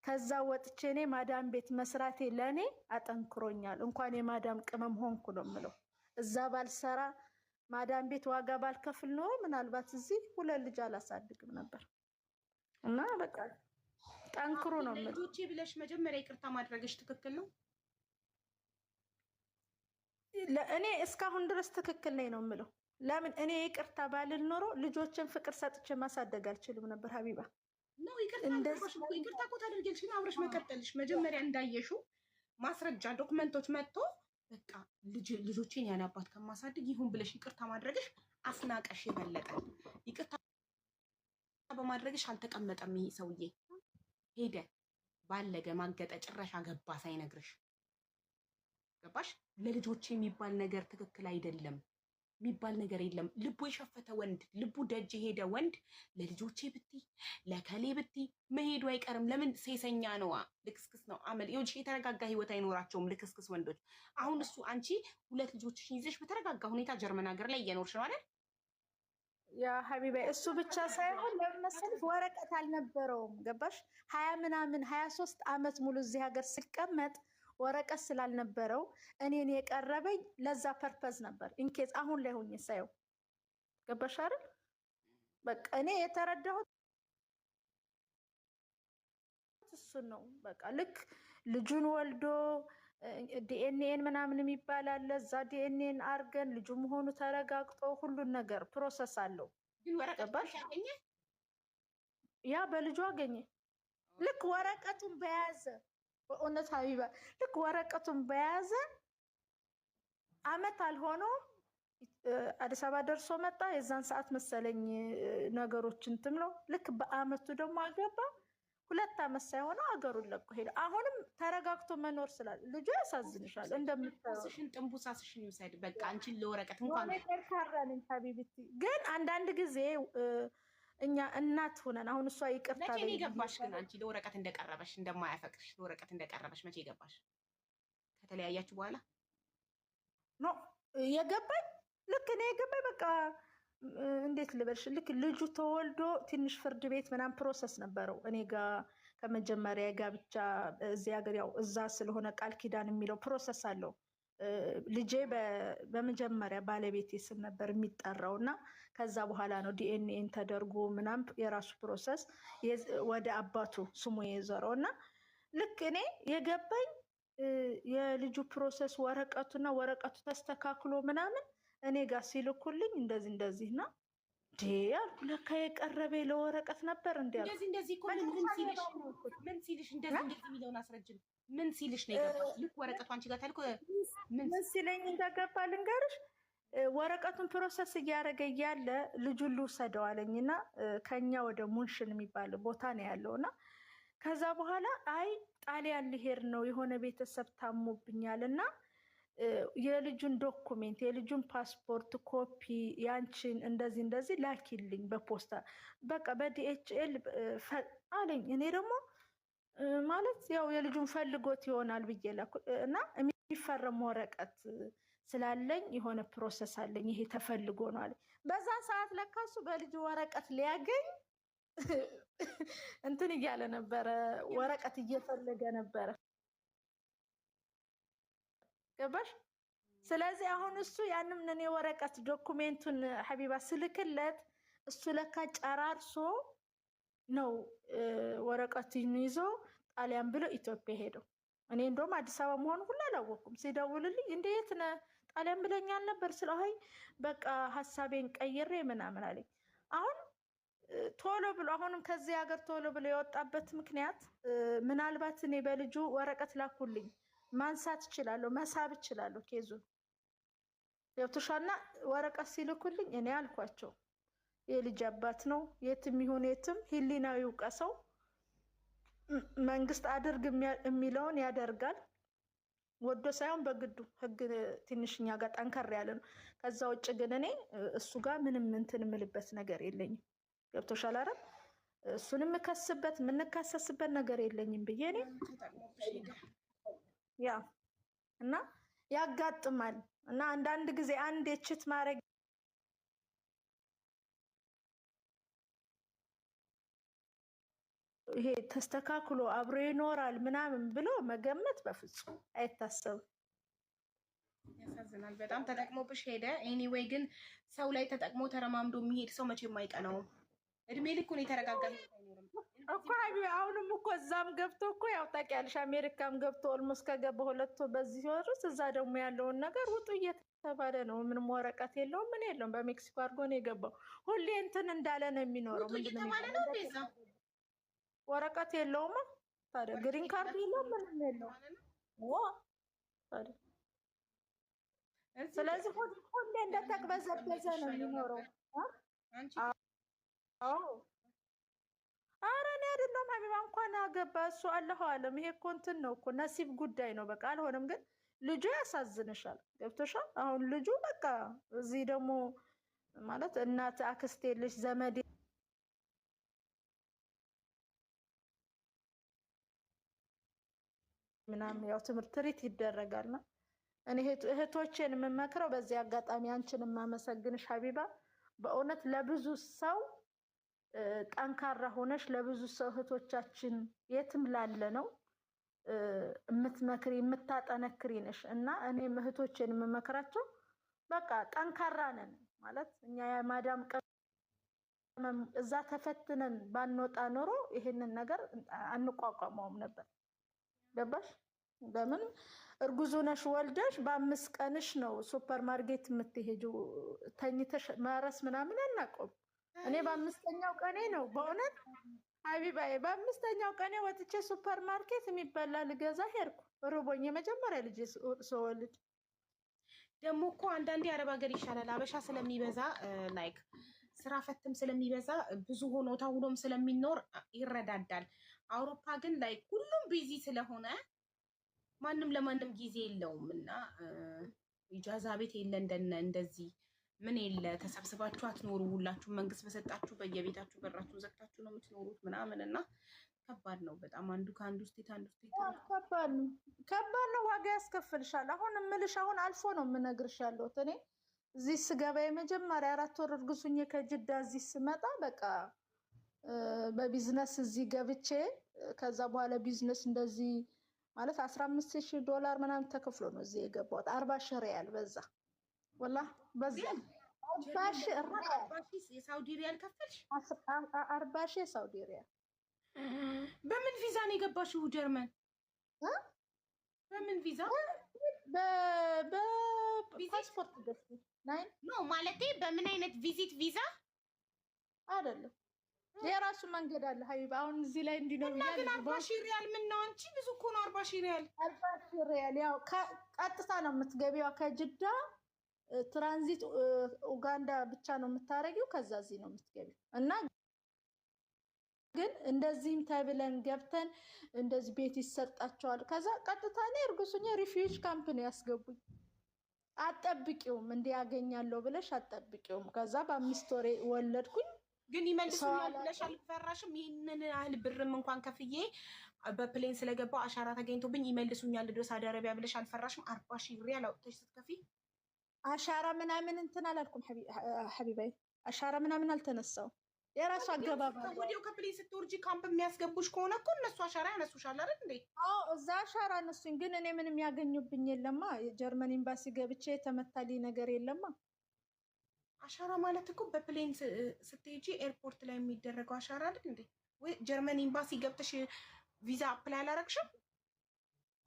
Speaker 3: ከዛ ወጥቼ እኔ ማዳም ቤት መስራቴ ለእኔ አጠንክሮኛል። እንኳን የማዳም ቅመም ሆንኩ ነው የምለው። እዛ ባልሰራ ማዳም ቤት ዋጋ ባልከፍል ኖሮ ምናልባት እዚህ 2 ልጅ አላሳድግም ነበር። እና በቃ ጠንክሮ ነው የምለው።
Speaker 1: ልጆቼ ብለሽ መጀመሪያ ይቅርታ ማድረግሽ ትክክል ነው።
Speaker 3: እኔ እስካሁን ድረስ ትክክል ነኝ ነው የምለው። ለምን እኔ ይቅርታ ባልል ኖሮ ልጆችን ፍቅር ሰጥቼ ማሳደግ አልችልም ነበር ሀቢባ።
Speaker 1: ነው ይቅርታ እኮ ታደርጊልሽ፣ ግን አብረሽ መቀጠልሽ መጀመሪያ እንዳየሽው ማስረጃ ዶክመንቶች መጥቶ በቃ ልጆቼን ያን አባት ከማሳደግ ይሁን ብለሽ ይቅርታ ማድረግሽ አስናቀሽ። የበለጠ ይቅርታ በማድረግሽ አልተቀመጠም። ይሄ ሰውዬ ሄደ ባለገ ማገጠ ጭራሽ አገባ ሳይነግርሽ። ገባሽ? ለልጆቼ የሚባል ነገር ትክክል አይደለም የሚባል ነገር የለም። ልቡ የሸፈተ ወንድ፣ ልቡ ደጅ የሄደ ወንድ ለልጆቼ ብቲ ለከሌ ብቲ መሄዱ አይቀርም። ለምን? ሴሰኛ ነዋ፣ ልክስክስ ነው አመል። ይኸውልሽ የተረጋጋ ህይወት አይኖራቸውም ልክስክስ ወንዶች። አሁን እሱ አንቺ 2 ልጆችሽን ይዘሽ በተረጋጋ ሁኔታ ጀርመን ሀገር ላይ እየኖርሽ ነው አይደል?
Speaker 3: ያ ሀቢባ እሱ ብቻ ሳይሆን ለመሰለሽ ወረቀት አልነበረውም። ገባሽ? 20 ምናምን 23 አመት ሙሉ እዚህ ሀገር ሲቀመጥ ወረቀት ስላልነበረው እኔን የቀረበኝ ለዛ ፐርፐዝ ነበር። ኢንኬዝ አሁን ላይ ሆኜ ሳየው ገባሽ አይደል? በቃ እኔ የተረዳሁት እሱን ነው። በቃ ልክ ልጁን ወልዶ ዲኤንኤን ምናምን የሚባል አለ። እዛ ዲኤንኤን አርገን ልጁ መሆኑ ተረጋግጦ ሁሉን ነገር ፕሮሰስ አለው።
Speaker 1: ግን ወረቀት ያገኘ
Speaker 3: ያ በልጁ አገኘ። ልክ ወረቀቱን በያዘ በእውነት ሀቢባ ልክ ወረቀቱን በያዘ አመት አልሆነውም አዲስ አበባ ደርሶ መጣ። የዛን ሰዓት መሰለኝ ነገሮችን ትምለው። ልክ በአመቱ ደግሞ አገባ። 2 አመት ሳይሆነው አገሩን ለቆ ሄደ። አሁንም ተረጋግቶ መኖር ስላለ ልጁ ያሳዝንሻል። እንደምታስሽን
Speaker 1: ጥንቡሳስሽን ይውሰድ። በቃ አንቺን ለወረቀት እንኳን
Speaker 3: ካራን ሀቢብቲ ግን አንዳንድ ጊዜ እኛ እናት ሆነን አሁን እሷ ይቅርታ
Speaker 1: መቼ ገባሽ? ግን አንቺ ለወረቀት እንደቀረበሽ እንደማያፈቅርሽ ለወረቀት እንደቀረበሽ መቼ ገባሽ? ከተለያያችሁ በኋላ
Speaker 3: ኖ የገባኝ ልክ እኔ የገባኝ በቃ እንዴት ልበልሽ፣ ልክ ልጁ ተወልዶ ትንሽ ፍርድ ቤት ምናምን ፕሮሰስ ነበረው እኔ ጋር ከመጀመሪያ ጋብቻ እዚህ ሀገር ያው እዛ ስለሆነ ቃል ኪዳን የሚለው ፕሮሰስ አለው። ልጄ በመጀመሪያ ባለቤቴ ስም ነበር የሚጠራው እና ከዛ በኋላ ነው ዲኤንኤን ተደርጎ ምናምን የራሱ ፕሮሰስ ወደ አባቱ ስሙ የዞረው እና ልክ እኔ የገባኝ የልጁ ፕሮሰስ ወረቀቱና ወረቀቱ ተስተካክሎ ምናምን እኔ ጋር ሲልኩልኝ እንደዚህ እና አልኩ ለካ የቀረበ ለወረቀት ነበር እንዴ አልኩ።
Speaker 1: እንደዚህ እኮ ምን ሲልሽ እንደዚህ የሚለውን አስረጅም። ምን ሲልሽ ነው የገባሽ? ልክ ወረቀቱ አንቺ ጋር ታልኩ
Speaker 3: ምን ሲለኝ እንደገባ ልንገርሽ። ወረቀቱን ፕሮሰስ እያደረገ እያለ ልጁን ልውሰደው አለኝና ከኛ ወደ ሙንሽን የሚባል ቦታ ነው ያለውና ከዛ በኋላ አይ ጣሊያን ሊሄድ ነው የሆነ ቤተሰብ ታሞብኛልና የልጁን ዶኩሜንት የልጁን ፓስፖርት ኮፒ ያንቺን እንደዚህ ላኪልኝ በፖስታ በቃ በዲኤችኤል አለኝ። እኔ ደግሞ ማለት ያው የልጁን ፈልጎት ይሆናል ብዬ ላኩ እና የሚፈረም ወረቀት ስላለኝ የሆነ ፕሮሰስ አለኝ ይሄ ተፈልጎ ነው አለኝ። በዛ ሰዓት ለካሱ በልጁ ወረቀት ሊያገኝ እንትን እያለ ነበረ፣ ወረቀት እየፈለገ ነበረ። ገባሽ? ስለዚህ አሁን እሱ ያንም እኔ ወረቀት ዶኩሜንቱን ሀቢባ ስልክለት እሱ ለካ ጨራርሶ ነው ወረቀቱን ይዞ ጣሊያን ብሎ ኢትዮጵያ ሄደው። እኔ እንደውም አዲስ አበባ መሆኑ ሁሉ አላወኩም። ሲደውልልኝ እንዴት ነህ ጣሊያን ብለኛል ነበር ስለው አይ በቃ ሀሳቤን ቀይሬ ምናምን አለኝ። አሁን ቶሎ ብሎ አሁንም ከዚህ ሀገር ቶሎ ብሎ የወጣበት ምክንያት ምናልባት እኔ በልጁ ወረቀት ላኩልኝ ማንሳት እችላለሁ፣ መሳብ እችላለሁ። ኬዙን ገብቶሻልና ወረቀት ሲልኩልኝ እኔ አልኳቸው የልጅ አባት ነው የትም ይሁን የትም ህሊናው ይውቀሰው፣ መንግስት አድርግ የሚለውን ያደርጋል፣ ወዶ ሳይሆን በግዱ። ህግ ትንሽኛ ጋር ጠንከር ያለ ነው። ከዛ ውጭ ግን እኔ እሱ ጋር ምንም እንትን የምልበት ነገር የለኝም። ገብቶሻል አይደል? እሱንም የምከስበት የምንካሰስበት ነገር የለኝም ብዬ እኔ ያ እና ያጋጥማል እና አንዳንድ ጊዜ አንድ የችት ማድረግ ይሄ ተስተካክሎ አብሮ ይኖራል ምናምን ብሎ መገመት በፍጹም አይታሰብም።
Speaker 1: ያሳዝናል። በጣም ተጠቅሞብሽ ሄደ። ኤኒዌይ ግን ሰው ላይ ተጠቅሞ ተረማምዶ የሚሄድ ሰው መቼም አይቀናውም። እድሜ ልኩን የተረጋጋ
Speaker 3: እኮ አሁንም እኮ እዛም ገብቶ እኮ ያው ታውቂያለሽ፣ አሜሪካም ገብቶ ኦልሞስት ከገባ 2 ወር በዚህ ወር ውስጥ እዛ ደግሞ ያለውን ነገር ውጡ እየተባለ ነው። ምንም ወረቀት የለውም ምን የለውም። በሜክሲኮ አድርጎ ነው የገባው። ሁሌ እንትን እንዳለ ነው የሚኖረው። ምንድነው ወረቀት የለውም ታዲያ ግሪን ካርድ የለውም ምንም የለውም። ስለዚህ ሁሌ እንደተቅበዘበዘ ነው የሚኖረው። አዎ ኧረ እኔ አይደለም ሀቢባ እንኳን አገባ እሱ አለሁ አለም። ይሄ እኮ እንትን ነው እኮ ነሲብ ጉዳይ ነው። በቃ አልሆነም። ግን ልጁ ያሳዝንሻል። ገብቶሻል? አሁን ልጁ በቃ እዚህ ደግሞ ማለት እናት አክስቴ ልጅ ዘመዴ ምናምን ያው ትምህርት ትሪት ይደረጋልና እኔ እህቶቼን የምመክረው በዚህ አጋጣሚ አንቺን የማመሰግንሽ ሀቢባ በእውነት ለብዙ ሰው ጠንካራ ሆነሽ ለብዙ ሰው እህቶቻችን የትም ላለ ነው የምትመክሪ የምታጠነክሪ ነሽ እና እኔ እህቶቼን የምመክራቸው በቃ ጠንካራ ነን ማለት እኛ የማዳም ቅመም እዛ ተፈትነን ባንወጣ ኖሮ ይሄንን ነገር አንቋቋመውም ነበር። ገባሽ? በምን እርጉዝ ነሽ ወልደሽ በ5 ቀንሽ ነው ሱፐር ማርኬት የምትሄጂው ተኝተሽ ማረስ ምናምን አናውቅም። እኔ በ5ኛው ቀኔ ነው በእውነት ሀቢባዬ በ5ኛው ቀኔ ወጥቼ ሱፐር ማርኬት የሚበላ ልገዛ ሄድኩ። ርቦኝ የመጀመሪያ ልጅ ስወልድ።
Speaker 1: ደግሞ እኮ አንዳንዴ አረብ ሀገር ይሻላል አበሻ ስለሚበዛ ላይክ ስራ ፈትም ስለሚበዛ ብዙ ሆኖ ተውሎም ስለሚኖር ይረዳዳል። አውሮፓ ግን ላይ ሁሉም ቢዚ ስለሆነ ማንም ለማንም ጊዜ የለውም እና ኢጃዛ ቤት የለ እንደዚህ ምን የለ ተሰብስባችሁ አትኖሩ። ሁላችሁም መንግስት በሰጣችሁ በየቤታችሁ በራችሁን ዘግታችሁ ነው የምትኖሩት ምናምን እና ከባድ ነው በጣም አንዱ ከአንዱ ስቴት አንዱ ስቴት
Speaker 3: ከባድ ነው። ዋጋ ያስከፍልሻል። አሁን እምልሽ አሁን አልፎ ነው የምነግርሽ ያለሁት እኔ እዚህ ስገባ የመጀመሪያ 4 ወር እርጉዙኝ ከጅዳ እዚህ ስመጣ በቃ በቢዝነስ እዚህ ገብቼ ከዛ በኋላ ቢዝነስ እንደዚህ ማለት $15,000 ምናምን ተከፍሎ ነው እዚህ የገባሁት። 40,000 ሪያል በዛ ወላሂ በዛ
Speaker 1: 40,000 የሳውዲ ሪያል ከፈልሽ?
Speaker 3: 40,000 የሳውዲ ሪያል።
Speaker 1: በምን ቪዛ ነው የገባሽው ጀርመን? በምን ቪዛ?
Speaker 3: በፓስፖርት ደስ
Speaker 1: ነው ማለቴ በምን አይነት ቪዚት ቪዛ
Speaker 3: አይደለም የራሱ መንገድ አለ ሀቢባ። አሁን እዚህ ላይ እንዲህ ነው
Speaker 1: ይላል። ግን 40,000 ሪያል ምን ነው አንቺ ብዙ እኮ ነው 40,000 ሪያል።
Speaker 3: 40,000 ሪያል ያው ቀጥታ ነው የምትገቢው ከጅዳ ትራንዚት ኡጋንዳ ብቻ ነው የምታረጊው። ከዛ እዚህ ነው የምትገቢው እና ግን እንደዚህም ተብለን ገብተን እንደዚህ ቤት ይሰጣቸዋል። ከዛ ቀጥታ ነው እርጉሱኛ ሪፊውጅ ካምፕ ነው ያስገቡኝ። አጠብቂውም እንዲያገኛለሁ ብለሽ አጠብቂውም። ከዛ በ5 ወር ወለድኩኝ።
Speaker 1: ግን ይመልሱኛል ብለሽ አልፈራሽም? ይሄንን ያህል ብርም እንኳን ከፍዬ በፕሌን ስለገባው አሻራ ተገኝቶብኝ ይመልሱኛል ድረስ ሳውዲ አረቢያ ብለሽ አልፈራሽም? 40,000 ሪያል አውጥተሽ ስትከፊ
Speaker 3: አሻራ ምናምን እንትን አላልኩም ሀቢባይ። አሻራ ምናምን አልተነሳው። የራሱ አገባባ
Speaker 1: ወዲያው ከፕሌን ስትወርጂ ካምፕ የሚያስገቡሽ ከሆነ እኮ እነሱ አሻራ ያነሱሻል አይደል እንዴ?
Speaker 3: አዎ እዛ አሻራ አነሱኝ። ግን እኔ ምንም ያገኙብኝ የለማ። የጀርመን ኤምባሲ ገብቼ የተመታልኝ ነገር የለማ።
Speaker 1: አሻራ ማለት እኮ በፕሌን ስትሄጂ ኤርፖርት ላይ የሚደረገው አሻራ አይደል እንዴ? ወይ ጀርመን ኤምባሲ ገብተሽ ቪዛ አፕላይ አላረግሽም?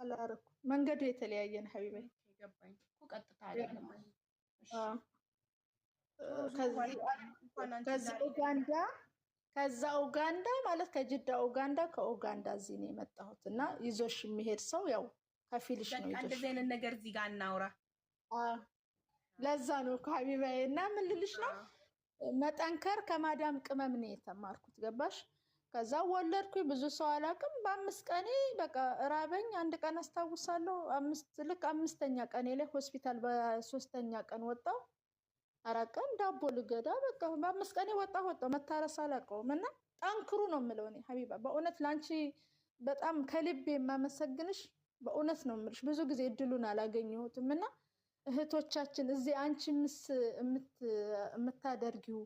Speaker 3: አላረኩም። መንገዱ የተለያየ ነው ሀቢባይ።
Speaker 1: ገባኝ እኮ ቀጥታ አይደለም።
Speaker 3: ከዛ ኡጋንዳ ማለት ከጅዳ ኡጋንዳ ከኡጋንዳ እዚህ ነው የመጣሁት እና ይዞሽ የሚሄድ ሰው ያው ከፊልሽ ነው ይዞሽ።
Speaker 1: እንደዚህ አይነት ነገር እዚህ ጋር እናውራ።
Speaker 3: ለዛ ነው ሀቢባዬ። እና ምን ልልሽ ነው መጠንከር ከማዳም ቅመም ነው የተማርኩት። ገባሽ? ከዛ ወለድኩኝ። ብዙ ሰው አላውቅም። በ5 ቀኔ በቃ ራበኝ። አንድ ቀን አስታውሳለሁ። ልክ 5ኛ ቀኔ ላይ ሆስፒታል በ3ኛ ቀን ወጣሁ። 4 ቀን ዳቦ ልገዳ በቃ በ5 ቀኔ ወጣሁ። መታረስ አላውቀውም። እና ጠንክሩ ነው የምለው እኔ ሀቢባ። በእውነት ላንቺ በጣም ከልቤ የማመሰግንሽ በእውነት ነው የምልሽ። ብዙ ጊዜ እድሉን አላገኘሁትም እና እህቶቻችን እዚህ አንቺ የምታደርጊው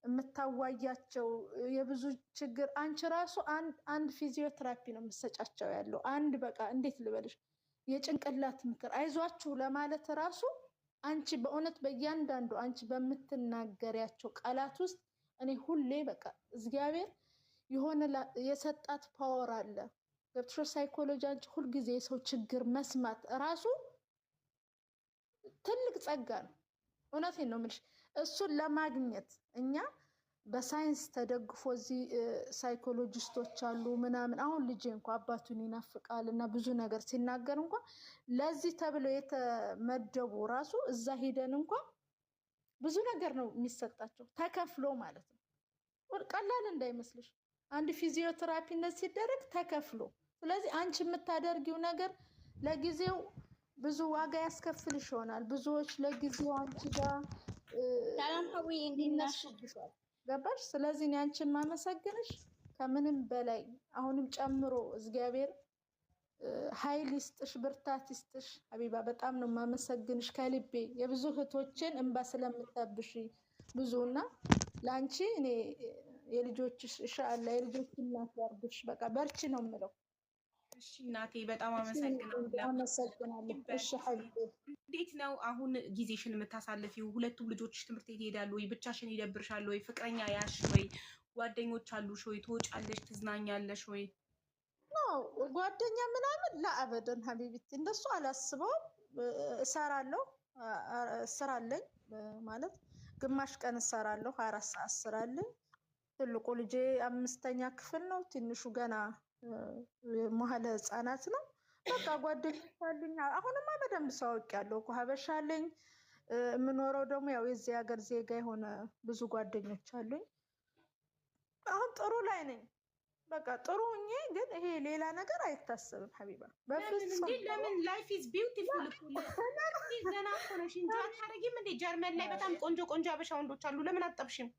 Speaker 3: የምታዋያቸው የብዙ ችግር አንቺ ራሱ አንድ ፊዚዮቴራፒ ነው የምትሰጫቸው ያለው አንድ በቃ እንዴት ልበልሽ የጭንቅላት ምክር አይዟችሁ ለማለት ራሱ አንቺ በእውነት በእያንዳንዱ አንቺ በምትናገሪያቸው ቃላት ውስጥ እኔ ሁሌ በቃ እግዚአብሔር የሆነ የሰጣት ፓወር አለ። ገብቶሽ? ሳይኮሎጂ አንቺ ሁልጊዜ የሰው ችግር መስማት ራሱ ትልቅ ጸጋ ነው። እውነቴን ነው የምልሽ። እሱን ለማግኘት እኛ በሳይንስ ተደግፎ እዚህ ሳይኮሎጂስቶች አሉ ምናምን። አሁን ልጄ እንኳን አባቱን ይናፍቃል እና ብዙ ነገር ሲናገር እንኳን ለዚህ ተብለው የተመደቡ ራሱ እዛ ሄደን እንኳን ብዙ ነገር ነው የሚሰጣቸው ተከፍሎ ማለት ነው። ቀላል እንዳይመስልሽ አንድ ፊዚዮቴራፒ እንደዚህ ሲደረግ ተከፍሎ። ስለዚህ አንቺ የምታደርጊው ነገር ለጊዜው ብዙ ዋጋ ያስከፍልሽ ይሆናል። ብዙዎች ለጊዜው አንቺ ጋር ይነሱብሻል። ገባሽ? ስለዚህ እኔ አንቺን ማመሰግንሽ ከምንም በላይ አሁንም ጨምሮ እግዚአብሔር ኃይል ይስጥሽ፣ ብርታት ይስጥሽ ሀቢባ። በጣም ነው ማመሰግንሽ ከልቤ የብዙ እህቶችን እንባ ስለምታብሽ ብዙና ለአንቺ እኔ የልጆችሽ ኢንሻአላህ የልጆች እናት ያርግሽ። በቃ በርቺ ነው የምለው።
Speaker 1: እሺ እናቴ በጣም አመሰግናለሁ።
Speaker 3: አመሰግናለሁ። እሺ ሐቢቤ
Speaker 1: እንዴት ነው አሁን ጊዜሽን የምታሳልፊው? ሁለቱም ልጆችሽ ትምህርት ቤት ይሄዳሉ ወይ? ብቻሽን ይደብርሻል ወይ? ፍቅረኛ ያሽ ወይ? ጓደኞች አሉሽ ወይ? ትወጫለሽ፣ ትዝናኛለሽ ወይ?
Speaker 3: ጓደኛ ምናምን ለአበደን ሀቢቢቲ እንደሱ አላስበውም። እሰራለሁ፣ ስራ አለኝ ማለት ግማሽ ቀን እሰራለሁ፣ 24 ሰዓት ስራ አለኝ። ትልቁ ልጄ 5ኛ ክፍል ነው፣ ትንሹ ገና መሀለ ህፃናት ነው። በቃ ጓደኞች አሉኝ። አሁንማ በደንብ ሰው አውቄያለሁ እኮ ሀበሻ አለኝ። የምኖረው ደግሞ ያው የዚህ ሀገር ዜጋ የሆነ ብዙ ጓደኞች አሉኝ። አሁን ጥሩ ላይ ነኝ። በቃ ጥሩ ሁኜ ግን ይሄ ሌላ ነገር አይታሰብም ሀቢባ።
Speaker 1: በፍጹም ለምን ላይፍ ኢዝ ቢዩቲፉል እኮ ገና እኮ ነሽ እንጂ አታረጊም እንዴ? ጀርመን ላይ በጣም ቆንጆ ቆንጆ አበሻ ወንዶች አሉ። ለምን አጠብሽም?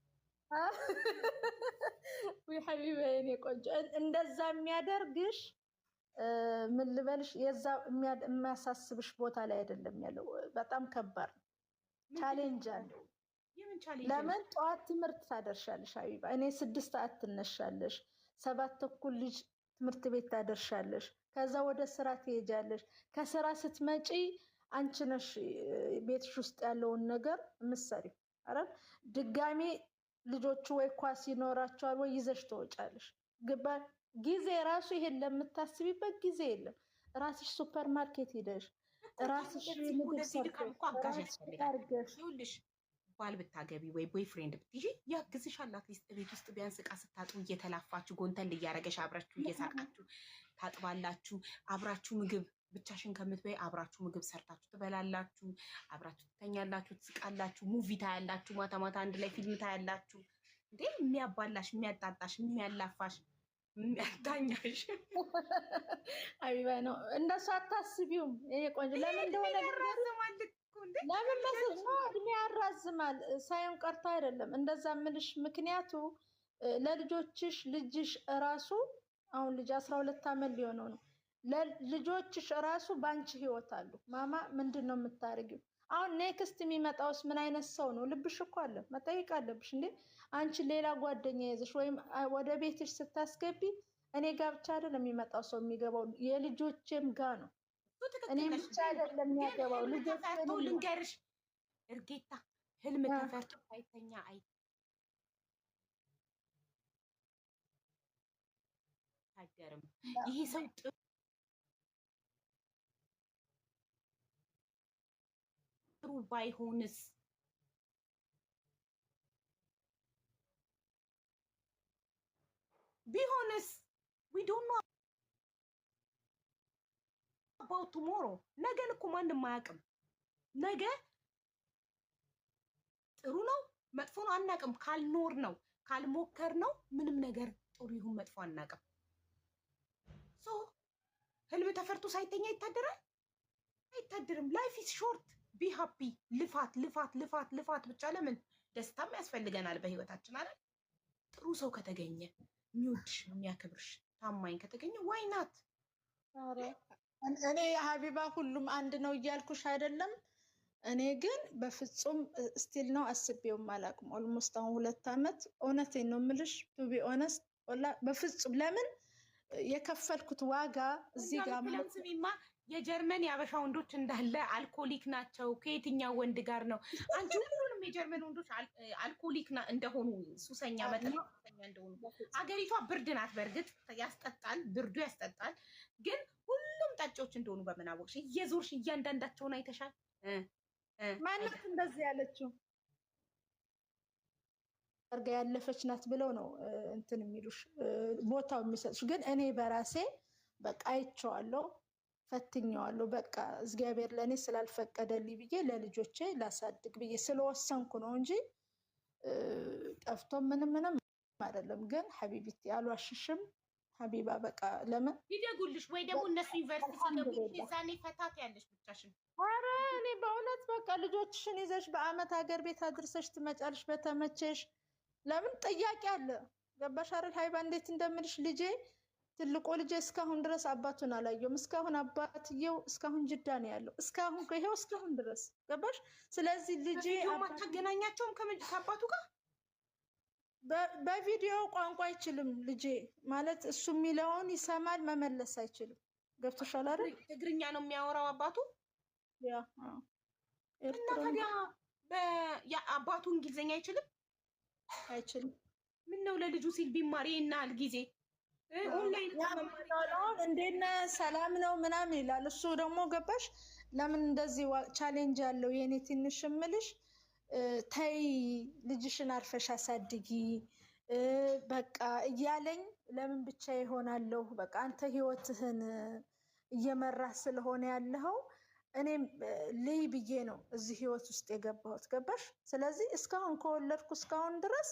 Speaker 3: ወይ ሀቢባ የኔ ቆንጆ እንደዛ የሚያደርግሽ ምን ልበልሽ፣ የዛ የሚያሳስብሽ ቦታ ላይ አይደለም ያለው። በጣም ከባድ ቻሌንጅ አለው። ለምን ጠዋት ትምህርት ታደርሻለሽ ሀቢባ። እኔ 6 ሰዓት ትነሻለሽ፣ 7 ተኩል ልጅ ትምህርት ቤት ታደርሻለሽ። ከዛ ወደ ስራ ትሄጃለሽ። ከስራ ስትመጪ አንቺ ነሽ ቤትሽ ውስጥ ያለውን ነገር የምትሰሪው አይደል? ድጋሚ ልጆቹ ወይ ኳስ ይኖራቸዋል ወይ ይዘሽ ትወጫለሽ። ግባ ጊዜ ራሱ ይሄን ለምታስቢበት ጊዜ የለም። ራስሽ ሱፐር ማርኬት ሄደሽ ራስሽ ምግብ ሰርተሽ
Speaker 1: ይኸውልሽ ባል ብታገቢ ወይ ቦይፍሬንድ ብትይዢ ያግዝሻል። አትሊስት ቤት ውስጥ ቢያንስ ዕቃ ስታጡ እየተላፋችሁ ጎንተን እያረገሽ አብራችሁ እየሳቃችሁ ታጥባላችሁ። አብራችሁ ምግብ ብቻሽን ከምትበይ አብራችሁ ምግብ ሰርታችሁ ትበላላችሁ። አብራችሁ ትተኛላችሁ፣ ትስቃላችሁ፣ ሙቪ ታያላችሁ። ማታ ማታ አንድ ላይ ፊልም ታያላችሁ። እንዴ የሚያባላሽ፣ የሚያጣጣሽ፣ የሚያላፋሽ፣ የሚያታኛሽ
Speaker 3: ሀቢባ ነው። እንደሱ አታስቢውም። ይሄ ቆንጆ ለምን እንደሆነ ለምን መሰለሽ እድሜ ያራዝማል ሳይሆን ቀርቶ አይደለም እንደዛ ምልሽ። ምክንያቱ ለልጆችሽ ልጅሽ እራሱ አሁን ልጅ 12 ዓመት ሊሆነው ነው። ለልጆችሽ እራሱ ባንቺ ህይወት አሉ። ማማ ምንድን ነው የምታደርጊው? አሁን ኔክስት የሚመጣውስ ምን አይነት ሰው ነው? ልብሽ እኮ አለ፣ መጠየቅ አለብሽ። እንዴ አንቺ ሌላ ጓደኛ ይዘሽ ወይም ወደ ቤትሽ ስታስገቢ እኔ ጋር ብቻ አይደለም የሚመጣው ሰው የሚገባው የልጆቼም ጋር ነው። እኔ ብቻ አይደለም የሚያገባው ልጆች።
Speaker 1: ልንገርሽ እርጌታ ህልም ተፈርቶ አይተኛ አይታደርም። ይሄ ሰው ጥሩ ባይሆንስ? ቢሆንስ? we don't know about tomorrow። ነገን እኮ ማንም አያውቅም። ነገ ጥሩ ነው መጥፎ ነው አናውቅም። ካልኖር ነው ካልሞከር ነው ምንም ነገር ጥሩ ይሁን መጥፎ አናውቅም። ሶ ህልም ተፈርቶ ሳይተኛ ይታደራል? አይታደርም። ላይፍ ኢዝ ሾርት። ቢ ሃፒ። ልፋት ልፋት ልፋት ልፋት ብቻ። ለምን ደስታም ያስፈልገናል በህይወታችን አይደል? ጥሩ ሰው ከተገኘ የሚወድሽ የሚያከብርሽ ታማኝ ከተገኘ ዋይ ናት?
Speaker 3: እኔ ሀቢባ ሁሉም አንድ ነው እያልኩሽ አይደለም። እኔ ግን በፍጹም ስቲል ነው አስቤውም አላውቅም። ኦልሞስት አሁን 2 ዓመት እውነቴን ነው የምልሽ። ቱ ቢ ኦነስት በፍጹም ለምን የከፈልኩት ዋጋ እዚህ ጋር
Speaker 1: ስሚማ፣ የጀርመን የአበሻ ወንዶች እንዳለ አልኮሊክ ናቸው። ከየትኛው ወንድ ጋር ነው አንቺ? ሁሉንም የጀርመን ወንዶች አልኮሊክ እንደሆኑ ሱሰኛ መጠን ሱሰኛ እንደሆኑ። አገሪቷ ብርድ ናት፣ በእርግጥ ያስጠጣል፣ ብርዱ ያስጠጣል። ግን ሁሉም ጠጪዎች እንደሆኑ በምን አወቅሽ? እየዞርሽ እያንዳንዳቸውን አይተሻል?
Speaker 3: ማናት እንደዚህ ያለችው? አርጋ ያለፈች ናት ብለው ነው እንትን የሚሉሽ ቦታው የሚሰጥሽ። ግን እኔ በራሴ በቃ አይቼዋለሁ፣ ፈትኜዋለሁ። በቃ እግዚአብሔር ለእኔ ስላልፈቀደልኝ ብዬ ለልጆቼ ላሳድግ ብዬ ስለወሰንኩ ነው እንጂ ጠፍቶ ምንም አይደለም። ግን ሀቢቢቲ አልዋሽሽም ሀቢባ። በቃ ለምን
Speaker 1: ይደጉልሽ ወይ ደግሞ እነሱ ዩኒቨርሲቲ ሲገቡ ዛኔ ፈታት ያለሽ ብቻሽን።
Speaker 3: ኧረ እኔ በእውነት በቃ ልጆችሽን ይዘሽ በአመት ሀገር ቤት አድርሰሽ ትመጫለሽ በተመቸሽ። ለምን ጥያቄ አለ። ገባሽ አይደል ሀይባ? እንዴት እንደምልሽ ልጄ ትልቁ ልጄ እስካሁን ድረስ አባቱን አላየውም። እስካሁን አባትየው እስካሁን ጅዳ ነው ያለው። እስካሁን ይሄው እስካሁን ድረስ ገባሽ? ስለዚህ ልጄ
Speaker 1: አታገናኛቸውም ከአባቱ ጋር?
Speaker 3: በቪዲዮ ቋንቋ አይችልም ልጄ ማለት እሱ የሚለውን ይሰማል፣ መመለስ አይችልም። ገብቶሻል አይደል?
Speaker 1: ትግርኛ ነው የሚያወራው አባቱ።
Speaker 3: ያ
Speaker 1: እና ታዲያ አባቱ እንግሊዝኛ አይችልም?
Speaker 3: አይችልም።
Speaker 1: ምን ነው ለልጁ ሲል ቢማር ይናል ጊዜ ኦንላይን
Speaker 3: እንዴት ነህ ሰላም ነው ምናምን ይላል። እሱ ደግሞ ገባሽ ለምን እንደዚህ ቻሌንጅ ያለው የኔ ትንሽ እምልሽ ተይ ልጅሽን አርፈሽ አሳድጊ በቃ እያለኝ ለምን ብቻ ይሆናለሁ በቃ አንተ ህይወትህን እየመራህ ስለሆነ ያለኸው እኔም ልይ ብዬ ነው እዚህ ህይወት ውስጥ የገባሁት ገባሽ። ስለዚህ እስካሁን ከወለድኩ እስካሁን ድረስ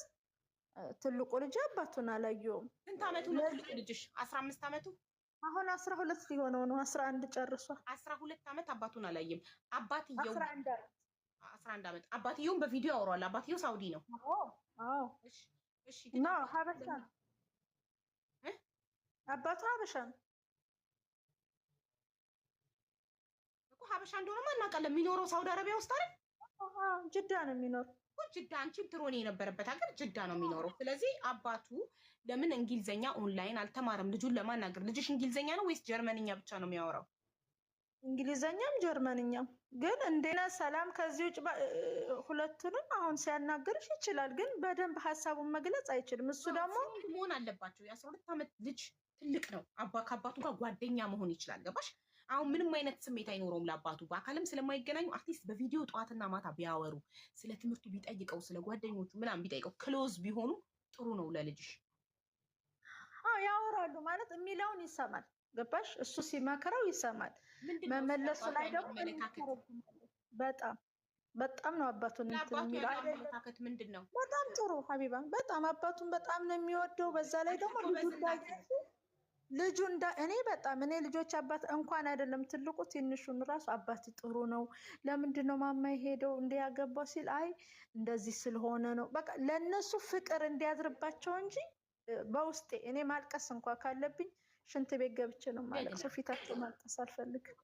Speaker 3: ትልቁ ልጅ አባቱን አላየውም።
Speaker 1: ስንት አመቱ ነው ትልቁ ልጅሽ? 15 አመቱ?
Speaker 3: አሁን 12 ሊሆነው ነው። 11 ጨርሷል።
Speaker 1: 12 አመት አባቱን አላየም። አባትየው
Speaker 3: 11
Speaker 1: አመት። አባትየውም በቪዲዮ አወራዋል። አባትየው ሳውዲ ነው።
Speaker 3: አዎ እሺ ነው ሀበሻ ነው። አባቱ ሀበሻ ነው
Speaker 1: እኮ። ሀበሻ እንደሆነ ማናውቃለን። የሚኖረው ሳውዲ አረቢያ ውስጥ አይደል?
Speaker 3: ጅዳ ነው የሚኖረው።
Speaker 1: ጅዳ አንቺም ትሮኔ የነበረበት ሀገር ጅዳ ነው የሚኖረው። ስለዚህ አባቱ ለምን እንግሊዘኛ ኦንላይን አልተማረም ልጁን ለማናገር? ልጅሽ እንግሊዘኛ ነው ወይስ ጀርመንኛ ብቻ ነው የሚያወራው?
Speaker 3: እንግሊዘኛም ጀርመንኛም። ግን እንደና ሰላም ከዚህ ውጭ ሁለቱንም አሁን ሲያናገርሽ ይችላል፣ ግን በደንብ ሀሳቡን መግለጽ አይችልም። እሱ ደግሞ
Speaker 1: መሆን አለባቸው። የ12 አመት ልጅ ትልቅ ነው። ከአባቱ ጋር ጓደኛ መሆን ይችላል። ገባሽ? አሁን ምንም አይነት ስሜት አይኖረውም ለአባቱ። በአካልም ስለማይገናኙ አትሊስት በቪዲዮ ጠዋትና ማታ ቢያወሩ፣ ስለ ትምህርቱ ቢጠይቀው፣ ስለ ጓደኞቹ ምናምን ቢጠይቀው፣ ክሎዝ ቢሆኑ ጥሩ ነው ለልጅሽ።
Speaker 3: ያወራሉ ማለት የሚለውን ይሰማል። ገባሽ? እሱ ሲመክረው ይሰማል። መመለሱ ላይ ደግሞ በጣም ነው አባቱን የሚለው
Speaker 1: አመለካከት ምንድን ነው?
Speaker 3: በጣም ጥሩ ሀቢባ፣ በጣም አባቱን በጣም ነው የሚወደው። በዛ ላይ ደግሞ ልጁ እኔ ልጆች አባት እንኳን አይደለም ትልቁ ትንሹን ራሱ አባት ጥሩ ነው። ለምንድን ነው ማማ የሄደው እንዲያገባው ሲል አይ እንደዚህ ስለሆነ ነው በቃ ለነሱ ፍቅር እንዲያድርባቸው እንጂ በውስጤ እኔ ማልቀስ እንኳን ካለብኝ ሽንት ቤት ገብቼ ነው ማለቅሰው። ፊታቸው ማልቀስ አልፈልግም።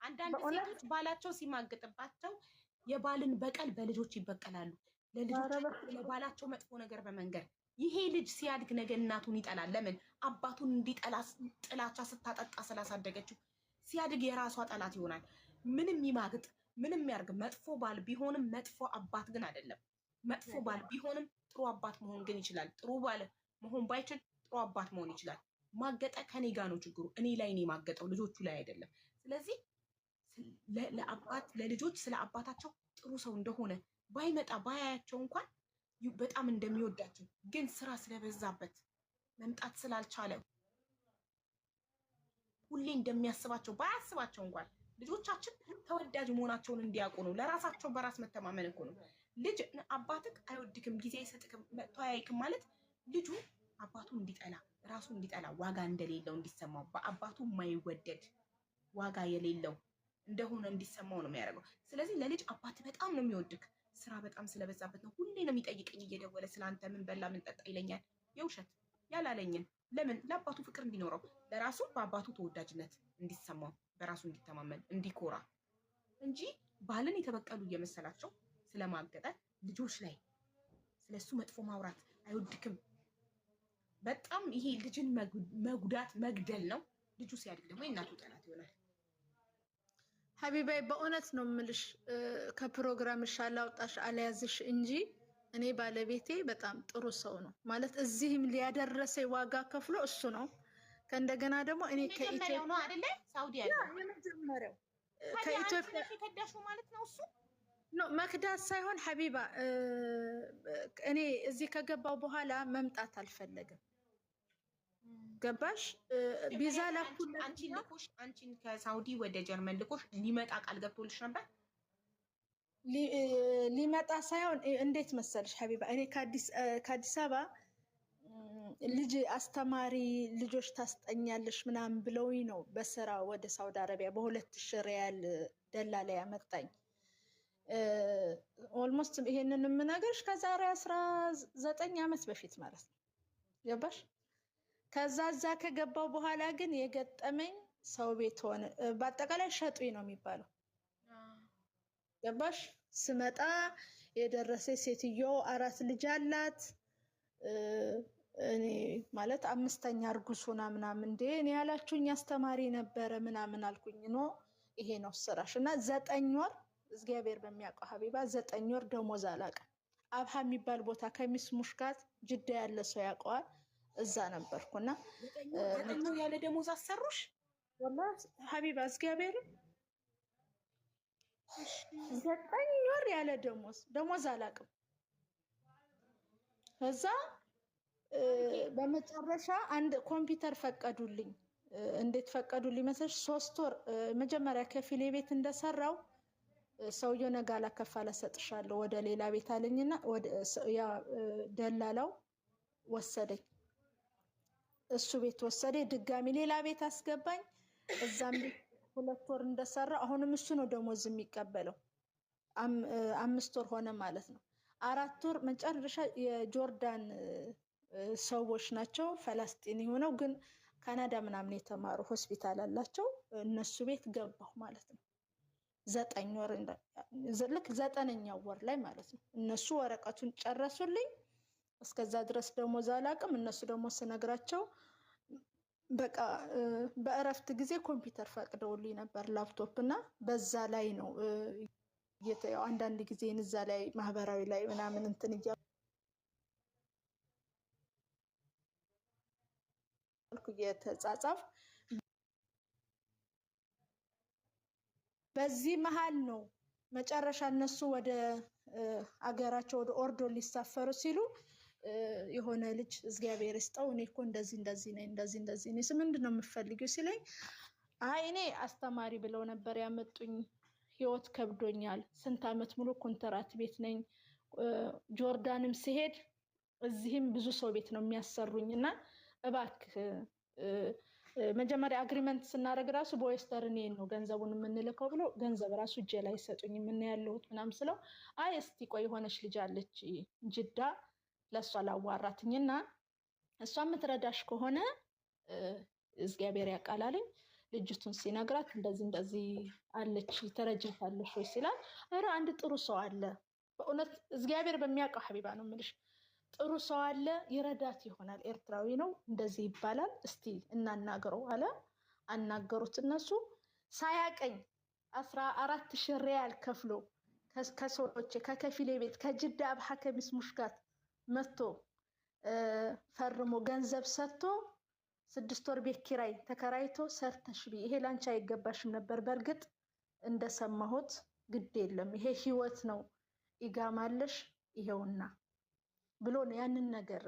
Speaker 1: አንዳንድ ሴቶች ባላቸው ሲማግጥባቸው የባልን በቀል በልጆች ይበቀላሉ። ለባላቸው መጥፎ ነገር በመንገር ይሄ ልጅ ሲያድግ ነገ እናቱን ይጠላል። ለምን? አባቱን እንዲጠላ ጥላቻ ስታጠጣ ስላሳደገችው ሲያድግ የራሷ ጠላት ይሆናል። ምንም ይማግጥ ምንም ያርግ፣ መጥፎ ባል ቢሆንም መጥፎ አባት ግን አይደለም። መጥፎ ባል ቢሆንም ጥሩ አባት መሆን ግን ይችላል። ጥሩ ባል መሆን ባይችል ጥሩ አባት መሆን ይችላል። ማገጠ ከኔ ጋር ነው ችግሩ። እኔ ላይ ነው የማገጠው፣ ልጆቹ ላይ አይደለም። ስለዚህ ለልጆች ስለ አባታቸው ጥሩ ሰው እንደሆነ ባይመጣ ባያያቸው እንኳን በጣም እንደሚወዳቸው፣ ግን ስራ ስለበዛበት መምጣት ስላልቻለ ሁሌ እንደሚያስባቸው ባያስባቸው እንኳን ልጆቻችን ተወዳጅ መሆናቸውን እንዲያውቁ ነው። ለራሳቸው በራስ መተማመን እኮ ነው። ልጅ አባትህ አይወድክም ጊዜ አይሰጥክም መጥቶ አያይክም ማለት ልጁ አባቱን እንዲጠላ ራሱ እንዲጠላ ዋጋ እንደሌለው እንዲሰማው በአባቱ የማይወደድ ዋጋ የሌለው እንደሆነ እንዲሰማው ነው የሚያደርገው። ስለዚህ ለልጅ አባት በጣም ነው የሚወድክ። ስራ በጣም ስለበዛበት ነው ሁሌ ነው የሚጠይቀኝ እየደወለ ስለአንተ ምን በላ ምን ጠጣ ይለኛል። የውሸት ያላለኝን ለምን? ለአባቱ ፍቅር እንዲኖረው፣ ለራሱ በአባቱ ተወዳጅነት እንዲሰማው፣ በራሱ እንዲተማመን፣ እንዲኮራ እንጂ ባልን የተበቀሉ እየመሰላቸው ስለማገጠ ልጆች ላይ ስለሱ መጥፎ ማውራት አይወድክም። በጣም ይሄ ልጅን መጉዳት መግደል ነው። ልጁ ሲያድግ ደግሞ የእናቱ ጠላት ይሆናል።
Speaker 3: ሀቢባይ በእውነት ነው የምልሽ፣ ከፕሮግራምሽ አላውጣሽ አልያዝሽ እንጂ እኔ ባለቤቴ በጣም ጥሩ ሰው ነው ማለት እዚህም ሊያደረሰ ዋጋ ከፍሎ እሱ ነው። ከእንደገና ደግሞ እኔ
Speaker 1: ከኢትዮጵያ ነው አይደለ? ሳውዲ ያለው
Speaker 3: የመጀመሪያው
Speaker 1: ከኢትዮጵያ ከዳሹ ማለት ነው እሱ
Speaker 3: ነው። መክዳት ሳይሆን ሀቢባ፣ እኔ እዚህ ከገባው በኋላ መምጣት አልፈለግም። ገባሽ? ቪዛ ላኩለት።
Speaker 1: አንቺን ከሳውዲ ወደ ጀርመን ልኮሽ ሊመጣ ቃል ገብቶልሽ ነበር?
Speaker 3: ሊመጣ ሳይሆን እንዴት መሰልሽ ሀቢባ፣ እኔ ከአዲስ አበባ ልጅ አስተማሪ ልጆች ታስጠኛለሽ ምናምን ብለውኝ ነው በስራ ወደ ሳውዲ አረቢያ በ2000 ሪያል ደላላ ያመጣኝ። ኦልሞስት ይሄንን የምነግርሽ ከዛሬ 19 ዓመት በፊት ማለት ነው። ገባሽ? ከዛ እዛ ከገባው በኋላ ግን የገጠመኝ ሰው ቤት ሆነ። በአጠቃላይ ሸጡኝ ነው የሚባለው። ገባሽ? ስመጣ የደረሰ ሴትዮ 4 ልጅ አላት። እኔ ማለት አምስተኛ እርጉዝ ሆና ምናምን እንዴ እኔ ያላችሁኝ አስተማሪ ነበረ ምናምን አልኩኝ። ኖ ይሄ ነው ስራሽ እና 9 ወር እግዚአብሔር በሚያውቀው ሀቢባ 9 ወር ደሞዝ አላውቅም። አብሃ የሚባል ቦታ ከሚስ ሙሽካት ጅዳ ያለ ሰው ያውቀዋል። እዛ ነበርኩና
Speaker 1: 9 ወር ያለ ደሞዝ አሰሩሽ?
Speaker 3: ወላሂ ሀቢባ እግዚአብሔር 9 ወር ያለ ደሞዝ አላውቅም። ከዛ በመጨረሻ አንድ ኮምፒውተር ፈቀዱልኝ። እንዴት ፈቀዱልኝ መሰለሽ? 3 ወር መጀመሪያ ከፊሌ ቤት እንደሰራው ሰውየው ነገ አላከፋለ ሰጥሻለሁ ወደ ሌላ ቤት አለኝና ያ ደላላው ወሰደኝ። እሱ ቤት ወሰደኝ፣ ድጋሚ ሌላ ቤት አስገባኝ። እዛም 2 ወር እንደሰራ አሁንም እሱ ነው ደሞዝ የሚቀበለው። 5 ወር ሆነ ማለት ነው። 4 ወር መጨረሻ የጆርዳን ሰዎች ናቸው፣ ፈላስጢን የሆነው ግን ካናዳ ምናምን የተማሩ ሆስፒታል አላቸው። እነሱ ቤት ገባሁ ማለት ነው። 9 ወር ልክ 9ኛው ወር ላይ ማለት ነው። እነሱ ወረቀቱን ጨረሱልኝ። እስከዛ ድረስ ደሞዝ አላውቅም። እነሱ ደግሞ ስነግራቸው በቃ በእረፍት ጊዜ ኮምፒውተር ፈቅደውልኝ ነበር፣ ላፕቶፕ እና በዛ ላይ ነው አንዳንድ ጊዜ እዛ ላይ ማህበራዊ ላይ ምናምን እንትን እያልኩ እየተጻጻፍ በዚህ መሀል ነው መጨረሻ እነሱ ወደ አገራቸው ወደ ኦርዶን ሊሳፈሩ ሲሉ የሆነ ልጅ እግዚአብሔር ይስጠው እኔ እኮ እንደዚህ ነኝ ነኝ ምንድን ነው የምትፈልጊው ሲለኝ አይ እኔ አስተማሪ ብለው ነበር ያመጡኝ፣ ህይወት ከብዶኛል፣ ስንት አመት ሙሉ ኮንትራት ቤት ነኝ፣ ጆርዳንም ሲሄድ እዚህም ብዙ ሰው ቤት ነው የሚያሰሩኝ እና እባክህ መጀመሪያ አግሪመንት ስናደርግ ራሱ በዌስተርን ነው ገንዘቡን የምንልከው ብሎ ገንዘብ ራሱ እጄ ላይ ሰጡኝ ምን ያለሁት ምናምን ስለው አይ እስቲ ቆይ የሆነች ልጅ አለች ጅዳ ለሷ ላዋራትኝና እሷ የምትረዳሽ ከሆነ እግዚአብሔር ያውቃል አለኝ። ልጅቱን ሲነግራት እንደዚህ አለች ተረጅታለሽ ወይ ሲላል ኧረ አንድ ጥሩ ሰው አለ በእውነት እግዚአብሔር በሚያውቀው ሀቢባ ነው የምልሽ ጥሩ ሰው አለ ይረዳት ይሆናል፣ ኤርትራዊ ነው እንደዚህ ይባላል፣ እስቲ እናናገረው አለ። አናገሩት። እነሱ ሳያቀኝ 14,000 ሪያል ከፍሎ ከሰዎች ከከፊሌ ቤት ከጅዳ አብሃ ከሚስ ሙሽካት መጥቶ ፈርሞ ገንዘብ ሰጥቶ 6 ወር ቤት ኪራይ ተከራይቶ ሰርተሽ ቢ ይሄ ላንቺ አይገባሽም ነበር፣ በእርግጥ እንደሰማሁት ግድ የለም ይሄ ህይወት ነው ይጋማለሽ ይሄውና ብሎ ያንን ነገር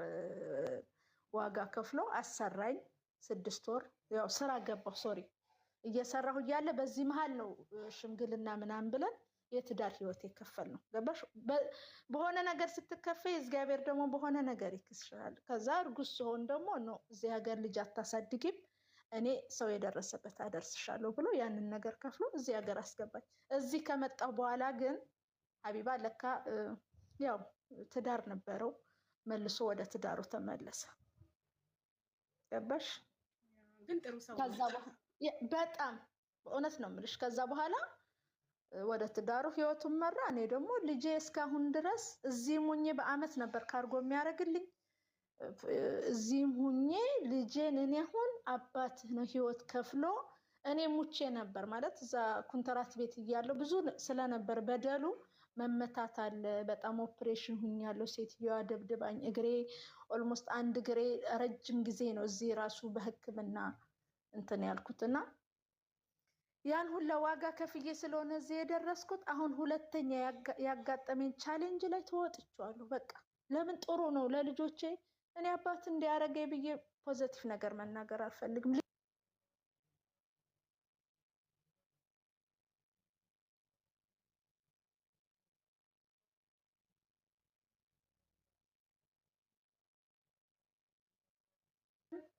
Speaker 3: ዋጋ ከፍሎ አሰራኝ። 6 ወር ያው ስራ ገባሁ ሶሪ እየሰራሁ እያለ በዚህ መሃል ነው ሽምግልና ምናምን ብለን የትዳር ህይወት የከፈል ነው ገባሽ። በሆነ ነገር ስትከፈይ እግዚአብሔር ደግሞ በሆነ ነገር ይክስሻል። ከዛ እርጉዝ ሲሆን ደግሞ ነው እዚህ ሀገር ልጅ አታሳድጊም እኔ ሰው የደረሰበት አደርስሻለሁ ብሎ ያንን ነገር ከፍሎ እዚህ ሀገር አስገባኝ። እዚህ ከመጣሁ በኋላ ግን ሀቢባ ለካ ያው ትዳር ነበረው መልሶ ወደ ትዳሩ ተመለሰ ገባሽ።
Speaker 1: ግን ጥሩ ሰው
Speaker 3: ከዛ በጣም በእውነት ነው የምልሽ። ከዛ በኋላ ወደ ትዳሩ ህይወቱን መራ። እኔ ደግሞ ልጄ እስካሁን ድረስ እዚህም ሁኜ በአመት ነበር ካርጎ የሚያደርግልኝ። እዚህም ሁኜ ልጄን እኔ አሁን አባትህ ነው ህይወት ከፍሎ እኔ ሙቼ ነበር ማለት እዛ ኮንትራት ቤት እያለሁ ብዙ ስለነበር በደሉ መመታት አለ። በጣም ኦፕሬሽን ሁኛለሁ። ሴትዮዋ ደብድባኝ እግሬ ኦልሞስት አንድ እግሬ ረጅም ጊዜ ነው እዚህ ራሱ በህክምና እንትን ያልኩትና ያን ሁላ ዋጋ ከፍዬ ስለሆነ እዚህ የደረስኩት አሁን ሁለተኛ ያጋጠመኝ ቻሌንጅ ላይ ተወጥቻለሁ። በቃ ለምን ጥሩ ነው ለልጆቼ እኔ አባት እንዲያረገኝ ብዬ ፖዚቲቭ ነገር መናገር አልፈልግም።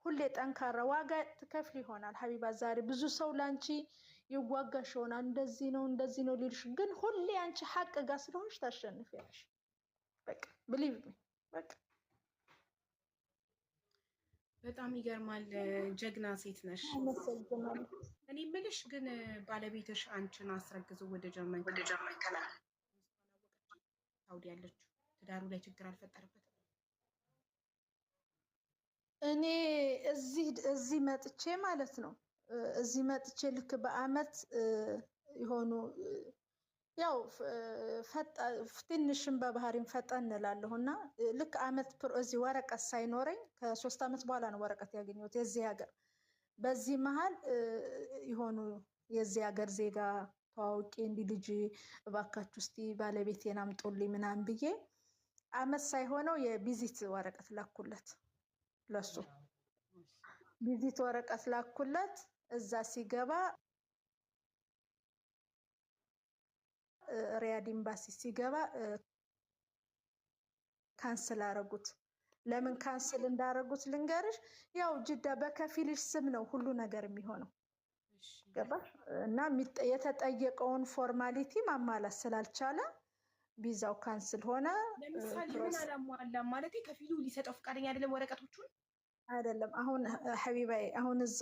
Speaker 3: ሁሌ ጠንካራ ዋጋ ትከፍል ይሆናል ሀቢባ። ዛሬ ብዙ ሰው ላንቺ ይዋጋሽ ይሆናል እንደዚህ ነው ሊልሽ፣ ግን ሁሌ አንቺ ሀቅ ጋር ስለሆንሽ ታሸንፊያለሽ። በቃ ብሊቭ ሚ በቃ
Speaker 1: በጣም ይገርማል። ጀግና ሴት ነሽ። እኔ የምልሽ ግን ባለቤትሽ አንቺን አስረግዞ ወደ ጀርመን ሳውዲ ያለችው ትዳሩ ላይ ችግር አልፈጠረበትም?
Speaker 3: እኔ እዚህ መጥቼ ማለት ነው እዚህ መጥቼ ልክ በአመት የሆኑ ያው ትንሽም በባህሪም ፈጠን እላለሁ እና ልክ አመት እዚህ ወረቀት ሳይኖረኝ ከ3 አመት በኋላ ነው ወረቀት ያገኘሁት የዚህ ሀገር። በዚህ መሀል የሆኑ የዚህ ሀገር ዜጋ ተዋውቄ እንዲህ ልጅ እባካችሁ እስቲ ባለቤቴን አምጡልኝ ምናምን ብዬ አመት ሳይሆነው የቪዚት ወረቀት ላኩለት። ለሱ ቪዚት ወረቀት ላኩለት። እዛ ሲገባ ሪያድ ኤምባሲ ሲገባ ካንስል አረጉት። ለምን ካንስል እንዳረጉት ልንገርሽ። ያው ጅዳ በከፊልሽ ስም ነው ሁሉ ነገር የሚሆነው ገባሽ? እና የተጠየቀውን ፎርማሊቲ ማሟላት ስላልቻለ ቪዛው ካንስል ሆነ።
Speaker 1: ለምሳሌ ምን አላሟላም ማለት ከፊሉ ሊሰጠው ፈቃደኛ አይደለም ወረቀቶቹን አይደለም።
Speaker 3: አሁን ሐቢባይ አሁን እዛ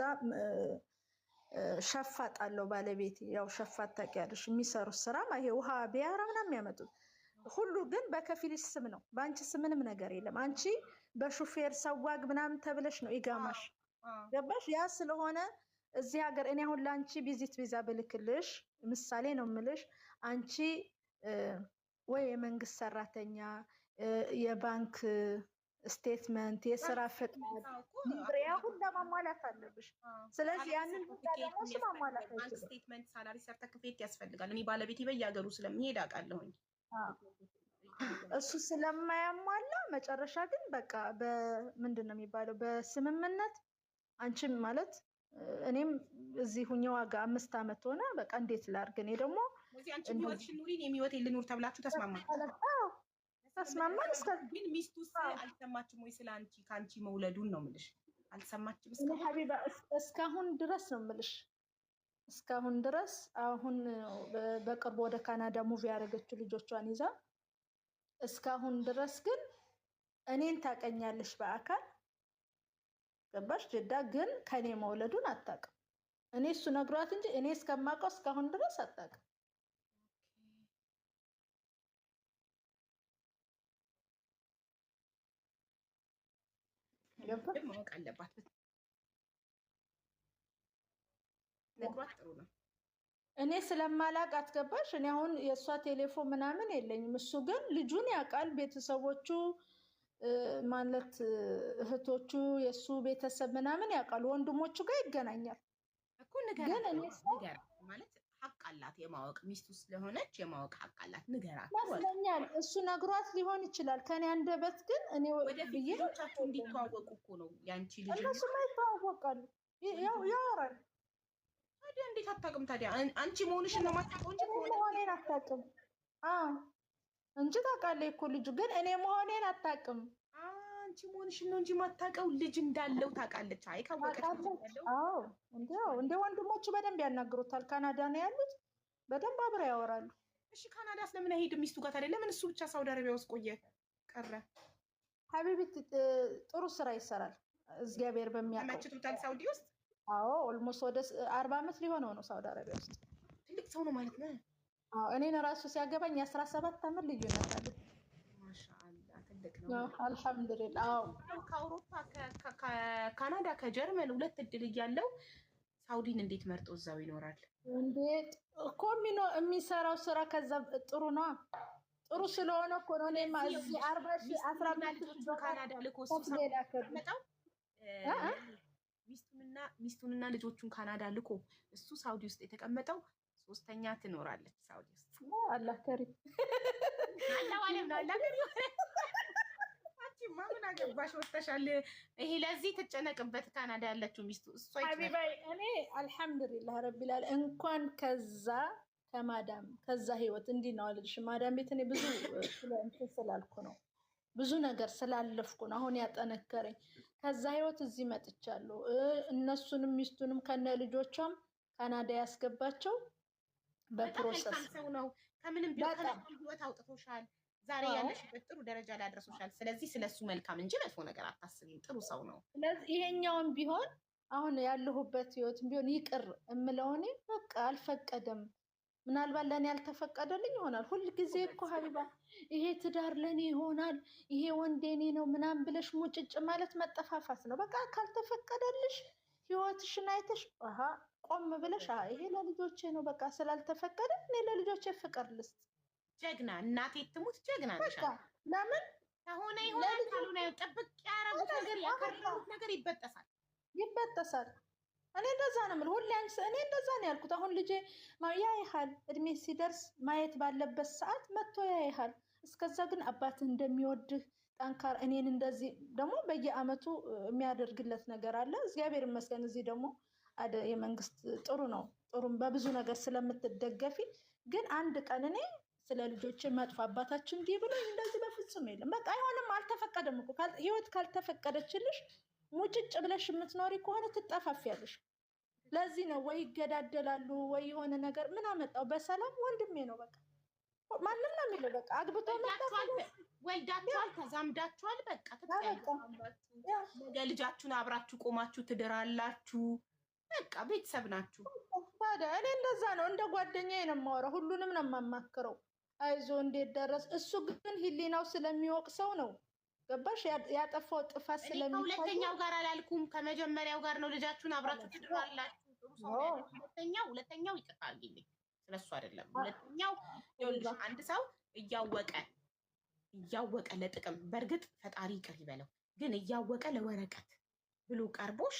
Speaker 3: ሸፋጥ አለው ባለቤት። ያው ሸፋጥ ታውቂያለሽ፣ የሚሰሩት ስራ ይሄ ውሃ ቢያራ ምናምን የሚያመጡት ሁሉ ግን በከፊልሽ ስም ነው። በአንቺ ስም ምንም ነገር የለም። አንቺ በሹፌር ሰዋግ ምናምን ተብለሽ ነው ኢጋማሽ ገባሽ? ያ ስለሆነ እዚህ ሀገር እኔ አሁን ለአንቺ ቪዚት ቪዛ ብልክልሽ ምሳሌ ነው የምልሽ። አንቺ ወይ የመንግስት ሰራተኛ የባንክ ስቴትመንት የስራ ፍቃድ ሊብሬያ ሁሉ ማሟላት አለብሽ። ስለዚህ ያንን ሁሉ ደግሞ ማሟላት አይችልም።
Speaker 1: ስቴትመንት ሳላሪ ሰርተፊኬት ያስፈልጋል። እኔ ባለቤቴ በየሀገሩ ስለሚሄድ አውቃለሁኝ።
Speaker 3: እሱ ስለማያሟላ መጨረሻ ግን በቃ በምንድን ነው የሚባለው በስምምነት አንቺም ማለት እኔም እዚህ ሁኛ ዋጋ 5 አመት ሆነ። በቃ እንዴት ላድርግ? እኔ ደግሞ
Speaker 1: እዚህ አንቺ ህይወትሽን ኑሪ እኔም ህይወቴን ልኑር ተብላችሁ ተስማማችሁ?
Speaker 3: ተስማማን።
Speaker 1: ግን ሚስቱስ አልሰማችም ወይ ስለ አንቺ ከአንቺ መውለዱን ነው የምልሽ? አልሰማችም?
Speaker 3: እኔ ሀቢባ እስካሁን ድረስ ነው የምልሽ እስካሁን ድረስ። አሁን በቅርቡ ወደ ካናዳ ሙቪ ያደረገችው ልጆቿን ይዛ እስካሁን ድረስ ግን እኔን ታቀኛለሽ በአካል ገባሽ? ጅዳ ግን ከኔ መውለዱን አታውቅም። እኔ እሱ ነግሯት እንጂ እኔ እስከማውቀው እስካሁን ድረስ አታውቅም።
Speaker 1: ማወቅ አለባት። ነግሯት ጥሩ ነው።
Speaker 3: እኔ ስለማላቅ አትገባሽ? እኔ አሁን የእሷ ቴሌፎን ምናምን የለኝም። እሱ ግን ልጁን ያውቃል። ቤተሰቦቹ ማለት እህቶቹ የእሱ ቤተሰብ ምናምን ያውቃሉ። ወንድሞቹ ጋር ይገናኛል
Speaker 1: እኮ። ንገራት ማለት ሀቅ አላት የማወቅ ሚስቱ ስለሆነች የማወቅ ሀቅ አላት። ንገራት
Speaker 3: ይመስለኛል። እሱ ነግሯት ሊሆን ይችላል ከኔ አንደበት። ግን እኔ
Speaker 1: ወደፊት ልጆቻችሁ እንዲተዋወቁ እኮ ነው ያንቺ ልጅ።
Speaker 3: እነሱማ ይተዋወቃሉ፣ ያወራሉ።
Speaker 1: ታዲያ እንዴት አታውቅም? ታዲያ አንቺ መሆንሽን ነው የማታውቀው እንጂ
Speaker 3: መሆኔን አታውቅም እንጂ ታውቃለች እኮ ልጁ። ግን እኔ መሆኔን አታውቅም።
Speaker 1: አንቺ መሆንሽን ነው እንጂ የማታውቀው ልጅ እንዳለው ታውቃለች። አይ ካወቀች
Speaker 3: እንደ ወንድሞቹ በደንብ ያናግሩታል። ካናዳ ነው ያሉት፣ በደንብ አብረው ያወራሉ።
Speaker 1: እሺ ካናዳ ስለምን አይሄድም ሚስቱ ጋር ታዲያ? ለምን እሱ ብቻ ሳውዲ አረቢያ ውስጥ ቆየ ቀረ?
Speaker 3: ሀቢቢት ጥሩ ስራ ይሰራል፣ እግዚአብሔር በሚያውቀው።
Speaker 1: ተመችቶታል ሳውዲ ውስጥ?
Speaker 3: አዎ ኦልሞስት ወደ 40 አመት ሊሆነው ነው ሳውዲ አረቢያ ውስጥ።
Speaker 1: ትልቅ ሰው ነው ማለት ነው።
Speaker 3: እኔን ራሱ ሲያገባኝ 17 አመት ልዩነት አለ።
Speaker 1: ማሻአላ ትልቅ ነው።
Speaker 3: አልሐምዱሊላህ።
Speaker 1: ከአውሮፓ ከካናዳ ከጀርመን 2 እድል እያለው ሳውዲን እንዴት መርጦ እዛው ይኖራል?
Speaker 3: እንዴት እኮ የሚሰራው ስራ ከዛ ጥሩ ነው። ጥሩ ስለሆነ እኮ ነው። እኔማ እዚህ 40,000 15,000
Speaker 1: ካናዳ ልኮ መጣው ሚስቱንና ልጆቹን ካናዳ ልኮ እሱ ሳውዲ ውስጥ የተቀመጠው 3ኛ ትኖራለች ሳውዲ ውስጥ።
Speaker 3: አላህ ከሪም
Speaker 1: አላህ ዋለም ነው። አላህ ከሪም አንቺማ ምን አገባሽ ወጥተሻል። ይሄ ለዚህ ተጨነቅበት ካናዳ ያለችው ሚስቱ እሷ
Speaker 3: ሀቢባይ። እኔ አልሐምዱሊላህ ረቢል ዓለሚን እንኳን ከዛ ህይወት እንዲህ ነው አልልሽ። ማዳም ቤት እኔ ብዙ ስላልኩ ነው ብዙ ነገር ስላለፍኩ ነው አሁን ያጠነከረኝ። ከዛ ህይወት እዚህ መጥቻለሁ። እነሱንም ሚስቱንም ከነ ልጆቿም ካናዳ ያስገባቸው በፕሮሰስ
Speaker 1: ነው። ከምንም ቢሆን ህይወት አውጥቶሻል። ዛሬ ያለሽበት ጥሩ ደረጃ ላይ አድርሶሻል። ስለዚህ ስለሱ መልካም እንጂ መጥፎ ነገር አታስቢም። ጥሩ ሰው ነው።
Speaker 3: ስለዚህ ይሄኛውን ቢሆን አሁን ያለሁበት ህይወት ቢሆን ይቅር እምለው እኔ በቃ አልፈቀደም። ምናልባት ለእኔ ያልተፈቀደልኝ ይሆናል። ሁል ጊዜ እኮ ሀቢባ ይሄ ትዳር ለእኔ ይሆናል ይሄ ወንድ የኔ ነው ምናምን ብለሽ ሙጭጭ ማለት መጠፋፋት ነው። በቃ ካልተፈቀደልሽ ህይወትሽን አይተሽ ቆም ብለሽ ይሄ ለልጆቼ ነው በቃ ስላልተፈቀደ እኔ ለልጆቼ ፍቅር ልስጥ።
Speaker 1: ጀግና እናቴ ትሙት ጀግና ነሽ።
Speaker 3: ለምን
Speaker 1: ከሆነ ይሆናል ካልሆነ ጥብቅ ያረጉት ነገር ያከረሩት ነገር ይበጠሳል። እኔ እንደዛ ነው የምልህ ሁሌ እኔ እንደዛ ነው ያልኩት። አሁን ልጄ ያይሃል እድሜ ሲደርስ ማየት ባለበት ሰዓት መጥቶ ያይሃል። እስከዛ ግን አባትህ እንደሚወድህ ጠንካራ እኔን እንደዚህ ደግሞ በየአመቱ የሚያደርግለት ነገር አለ። እግዚአብሔር ይመስገን። እዚህ ደግሞ የመንግስት ጥሩ ነው ጥሩም በብዙ ነገር ስለምትደገፊ ግን አንድ ቀን እኔ ስለ ልጆች መጥፎ አባታችን እንዲህ ብሎ እንደዚህ በፍጹም የለም። በቃ አይሆንም፣ አልተፈቀደም እኮ ህይወት ካልተፈቀደችልሽ ሙጭጭ ብለሽ የምትኖሪ ከሆነ ትጠፋፊያለሽ። ለዚህ ነው ወይ ይገዳደላሉ ወይ የሆነ ነገር ምን አመጣው። በሰላም ወንድሜ ነው በቃ ማንም ነው የሚለው በቃ አግብቶ ወልዳችኋል፣ ተዛምዳችኋል፣ በቃ ነገ ልጃችሁን አብራችሁ ቆማችሁ ትድራላችሁ። በቃ ቤተሰብ ናችሁ።
Speaker 3: ታዲያ እኔ እንደዛ ነው እንደ ጓደኛዬ ነው የማወራው። ሁሉንም ነው የማማክረው። አይዞ እንዴት ደረስ። እሱ ግን ህሊናው ስለሚወቅሰው ነው ገባሽ? ያጠፋው ጥፋት
Speaker 1: ከሁለተኛው ጋር አላልኩም፣ ከመጀመሪያው ጋር ነው። ልጃችሁን አብራችሁ ትድራላችሁ። ጥሩ ሰው ሁለተኛው ይቅርታ አድርጊልኝ፣ ስለሱ አይደለም። ሁለተኛው ይኸውልሽ አንድ ሰው እያወቀ ለጥቅም በእርግጥ ፈጣሪ ይቅር ይበለው፣ ግን እያወቀ ለወረቀት ብሎ ቀርቦሽ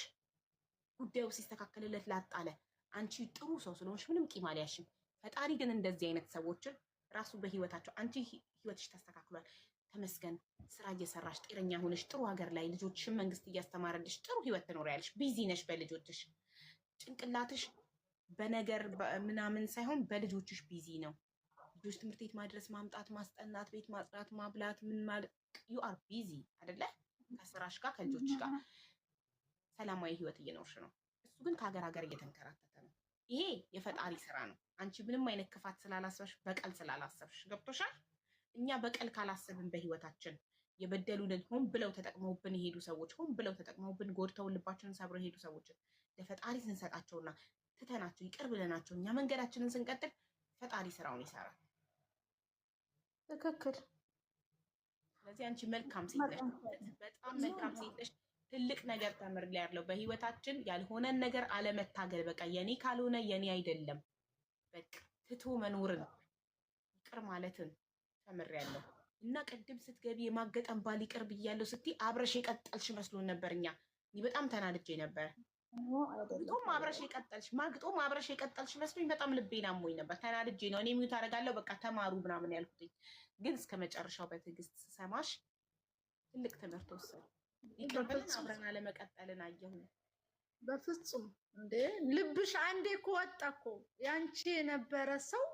Speaker 1: ጉዳዩ ሲስተካከልለት ላጣለ አንቺ ጥሩ ሰው ስለሆንሽ ምንም ቂም አልያሽም። ፈጣሪ ግን እንደዚህ አይነት ሰዎችን ራሱ በህይወታቸው አንቺ ህይወትሽ ተስተካክሏል ተመስገን፣ ስራ እየሰራሽ ጤነኛ ሆነሽ ጥሩ ሀገር ላይ ልጆችሽን መንግስት እያስተማረልሽ ጥሩ ህይወት ትኖሪያለሽ። ቢዚ ነሽ በልጆችሽ፣ ጭንቅላትሽ በነገር ምናምን ሳይሆን በልጆችሽ ቢዚ ነው። ልጆች ትምህርት ቤት ማድረስ፣ ማምጣት፣ ማስጠናት፣ ቤት ማጽዳት፣ ማብላት ምን ማለት ዩ አር ቢዚ አይደለ? ከስራሽ ጋር ከልጆችሽ ጋር ሰላማዊ ህይወት እየኖርሽ ነው። እሱ ግን ከሀገር ሀገር እየተንከራተተ ነው። ይሄ የፈጣሪ ስራ ነው። አንቺ ምንም አይነት ክፋት ስላላሰብሽ በቀል ስላላሰብሽ ገብቶሻል። እኛ በቀል ካላሰብን በህይወታችን የበደሉንን ሆን ብለው ተጠቅመውብን የሄዱ ሰዎች ሆን ብለው ተጠቅመውብን ጎድተውን ልባችንን ሰብረው የሄዱ ሰዎችን ለፈጣሪ ስንሰጣቸውና ትተናቸው ይቅር ብለናቸው እኛ መንገዳችንን ስንቀጥል ፈጣሪ ስራውን ይሰራል።
Speaker 3: ትክክል።
Speaker 1: ስለዚህ አንቺ መልካም ሴት ነሽ፣ በጣም መልካም ሴት ነሽ። ትልቅ ነገር ተምሬያለሁ በህይወታችን ያልሆነን ነገር አለመታገል። በቃ የኔ ካልሆነ የኔ አይደለም በቃ ትቶ መኖርን ይቅር ማለትን ተምሬያለሁ። እና ቅድም ስትገቢ የማገጠን ባል ይቅር ብያለሁ ስትይ አብረሽ የቀጠልሽ መስሎን ነበር። እኔ በጣም ተናድጄ ነበር። ማግጦም አብረሽ የቀጠልሽ መስሎኝ በጣም ልቤን አሞኝ ነበር። ተናድጄ ነው እኔ ሚዩት አደርጋለሁ በቃ ተማሩ ምናምን ያልኩትኝ። ግን እስከ መጨረሻው በትዕግስት ሰማሽ ትልቅ ትምህርት ወሰድኩ። ይቅር ብለን አብረን አለመቀጠልን አየሁ።
Speaker 3: በፍጹም እንዴ ልብሽ አንዴ እኮ ወጣ እኮ ያንቺ የነበረ ሰው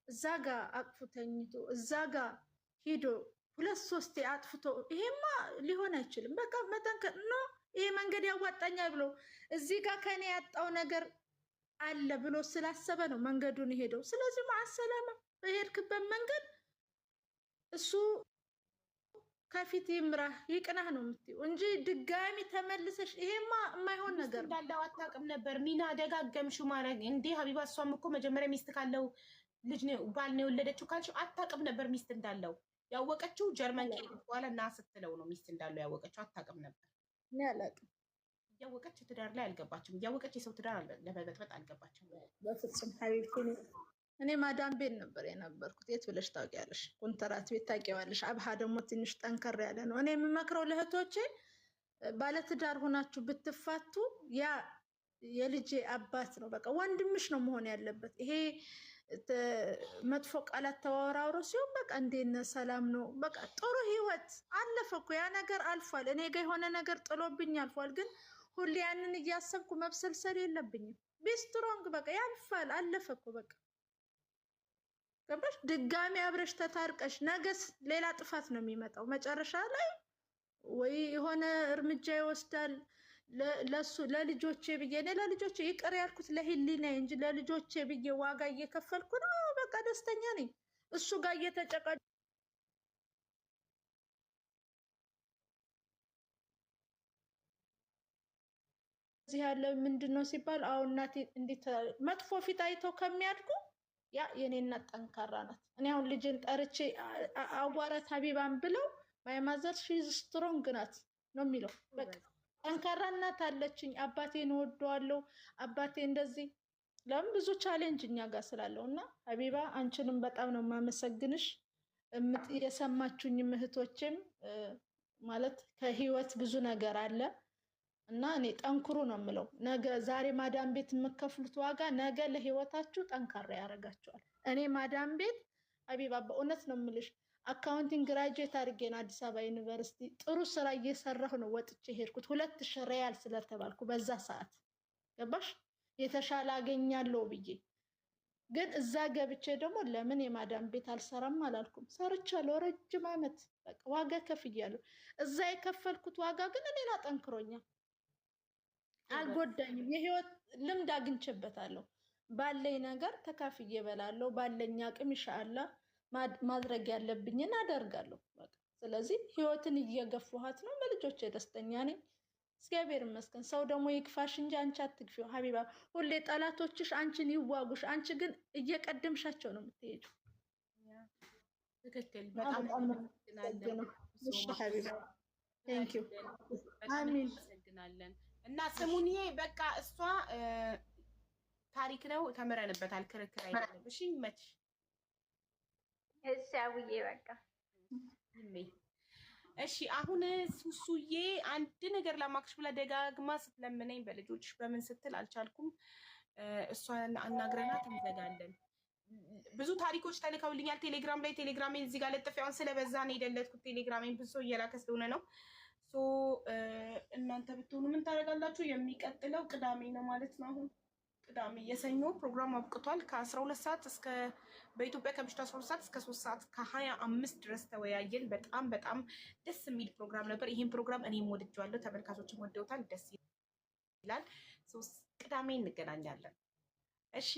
Speaker 3: እዛ ጋር አቅፎ ተኝቶ እዛ ጋር ሂዶ 2-3 አጥፍቶ ይሄማ ሊሆን አይችልም። በቃ መጠንከር ነው። ይሄ መንገድ ያዋጣኛል ብሎ እዚህ ጋር ከኔ ያጣው ነገር አለ ብሎ ስላሰበ ነው መንገዱን ሄደው። ስለዚህ ማሰላማ በሄድክበት መንገድ እሱ ከፊት ይምራህ ይቅናህ ነው የምትይው እንጂ ድጋሚ ተመልሰሽ ይሄማ የማይሆን ነገር
Speaker 1: እንዳለው አታውቅም ነበር። ሚና ደጋገምሽው ማለት እንዴ ሀቢባ። እሷም እኮ መጀመሪያ ሚስት ካለው ልጅ ነው ባል ነው የወለደችው ካልሽው አታውቅም ነበር ሚስት እንዳለው። ያወቀችው ጀርመን ከሄደች በኋላ እና ስትለው ነው ሚስት እንዳለው ያወቀችው። አታውቅም ነበር።
Speaker 3: እኔ አላውቅም።
Speaker 1: እያወቀች ትዳር ላይ አልገባችም። እያወቀች የሰው ትዳር ለበጥበጥ አልገባችም።
Speaker 3: በፍጹም ሀቢብቲ። እኔ ማዳም ቤት ነበር የነበርኩት። የት ብለሽ ታውቂያለሽ? ኮንትራት ቤት ታውቂዋለሽ። አብሃ ደግሞ ትንሽ ጠንከር ያለ ነው። እኔ የምመክረው ለእህቶቼ ባለትዳር ሆናችሁ ብትፋቱ ያ የልጄ አባት ነው በቃ ወንድምሽ ነው መሆን ያለበት። ይሄ መጥፎ ቃላት ተዋራውሮ ሲሆን በቃ እንዴት ነህ ሰላም ነው በቃ ጥሩ ህይወት አለፈ እኮ ያ ነገር አልፏል። እኔ ጋር የሆነ ነገር ጥሎብኝ አልፏል። ግን ሁሌ ያንን እያሰብኩ መብሰልሰል የለብኝም። ቢስትሮንግ በቃ ያልፋል አለፈ እኮ በቃ ገባሽ? ድጋሚ አብረሽ ተታርቀሽ ነገስ ሌላ ጥፋት ነው የሚመጣው። መጨረሻ ላይ ወይ የሆነ እርምጃ ይወስዳል። ለሱ ለልጆቼ ብዬ እኔ ለልጆቼ ይቅር ያልኩት ለህሊና እንጂ ለልጆቼ ብዬ ዋጋ እየከፈልኩ ነው። በቃ ደስተኛ ነኝ። እሱ ጋር እየተጨቃጨ እዚህ ያለ ምንድነው ሲባል አሁን እናቴ እንዴት መጥፎ ፊት አይተው ከሚያድጉ ያ የኔ እናት ጠንካራ ናት። እኔ አሁን ልጅን ጠርቼ አዋራት ሀቢባን ብለው ማይማዘር ሺዝ ስትሮንግ ናት ነው የሚለው። በቃ ጠንካራ እናት አለችኝ። አባቴን እወደዋለሁ። አባቴ እንደዚህ ለምን ብዙ ቻሌንጅ እኛ ጋር ስላለው እና ሀቢባ አንቺንም በጣም ነው የማመሰግንሽ። የሰማችሁኝ እህቶችም ማለት ከህይወት ብዙ ነገር አለ እና እኔ ጠንክሩ ነው የምለው። ነገ ዛሬ ማዳም ቤት የምከፍሉት ዋጋ ነገ ለህይወታችሁ ጠንካራ ያደርጋችኋል። እኔ ማዳም ቤት ሀቢባ በእውነት ነው የምልሽ አካውንቲንግ ግራጁዌት አድርጌ ነው አዲስ አበባ ዩኒቨርሲቲ ጥሩ ስራ እየሰራሁ ነው ወጥቼ ሄድኩት 2000 ሪያል ስለተባልኩ በዛ ሰዓት ገባሽ የተሻለ አገኛለሁ ብዬ። ግን እዛ ገብቼ ደግሞ ለምን የማዳም ቤት አልሰራም አላልኩም። ሰርቻለሁ ረጅም ዓመት በቃ ዋጋ ከፍያለሁ። እዛ የከፈልኩት ዋጋ ግን እኔን አጠንክሮኛል፣ አልጎዳኝም። የህይወት ልምድ አግኝቼበታለሁ። ባለኝ ነገር ተካፍዬ እበላለሁ። ባለኝ አቅም ኢንሻአላህ ማድረግ ያለብኝን አደርጋለሁ። በቃ ስለዚህ ህይወትን እየገፋኋት ነው። በልጆቼ ደስተኛ ነኝ። እግዚአብሔር ይመስገን። ሰው ደግሞ ይክፋሽ እንጂ አንቺ አትግፊው ሀቢባ። ሁሌ ጠላቶችሽ አንቺን ይዋጉሽ፣ አንቺ ግን እየቀደምሻቸው ነው የምትሄጂው።
Speaker 1: ትክክል። በጣም
Speaker 3: አመሰግናለሁ። እሺ ሀቢባ ቴንክ ዩ
Speaker 1: አሚን። እናመሰግናለን። እና ስሙንዬ በቃ እሷ ታሪክ ነው ተምረንበታል፣ ክርክር አይደለም። እሺ ይመችሽ።
Speaker 4: እሺ አውዬ በቃ
Speaker 1: እሺ አሁን ሱሱዬ አንድ ነገር ለማክሽ ብላ ደጋግማ ስትለምነኝ በልጆች በምን ስትል አልቻልኩም። እሷን አናግረናት እንዘጋለን። ብዙ ታሪኮች ተልከውልኛል ቴሌግራም ላይ። ቴሌግራሜን እዚህ ጋር ለጥፊያውን ስለበዛ ነው የደለትኩት። ቴሌግራሜን ብዙ ሰው እየላከ ስለሆነ ነው። እናንተ ብትሆኑ ምን ታደርጋላችሁ? የሚቀጥለው ቅዳሜ ነው ማለት ነው። አሁን ቅዳሜ የሰኞ ፕሮግራም አብቅቷል። ከ12 ሰዓት እስከ በኢትዮጵያ ከምሽቱ 12 ሰዓት እስከ 3 ሰዓት ከ25 ድረስ ተወያየን። በጣም በጣም ደስ የሚል ፕሮግራም ነበር። ይህን ፕሮግራም እኔም ወድጀዋለሁ፣ ተመልካቾችም ወደውታል። ደስ ይላል። ቅዳሜ እንገናኛለን። እሺ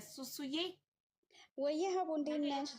Speaker 1: ሱሱዬ
Speaker 4: ወየ ሀቡ እንዴት ነሽ?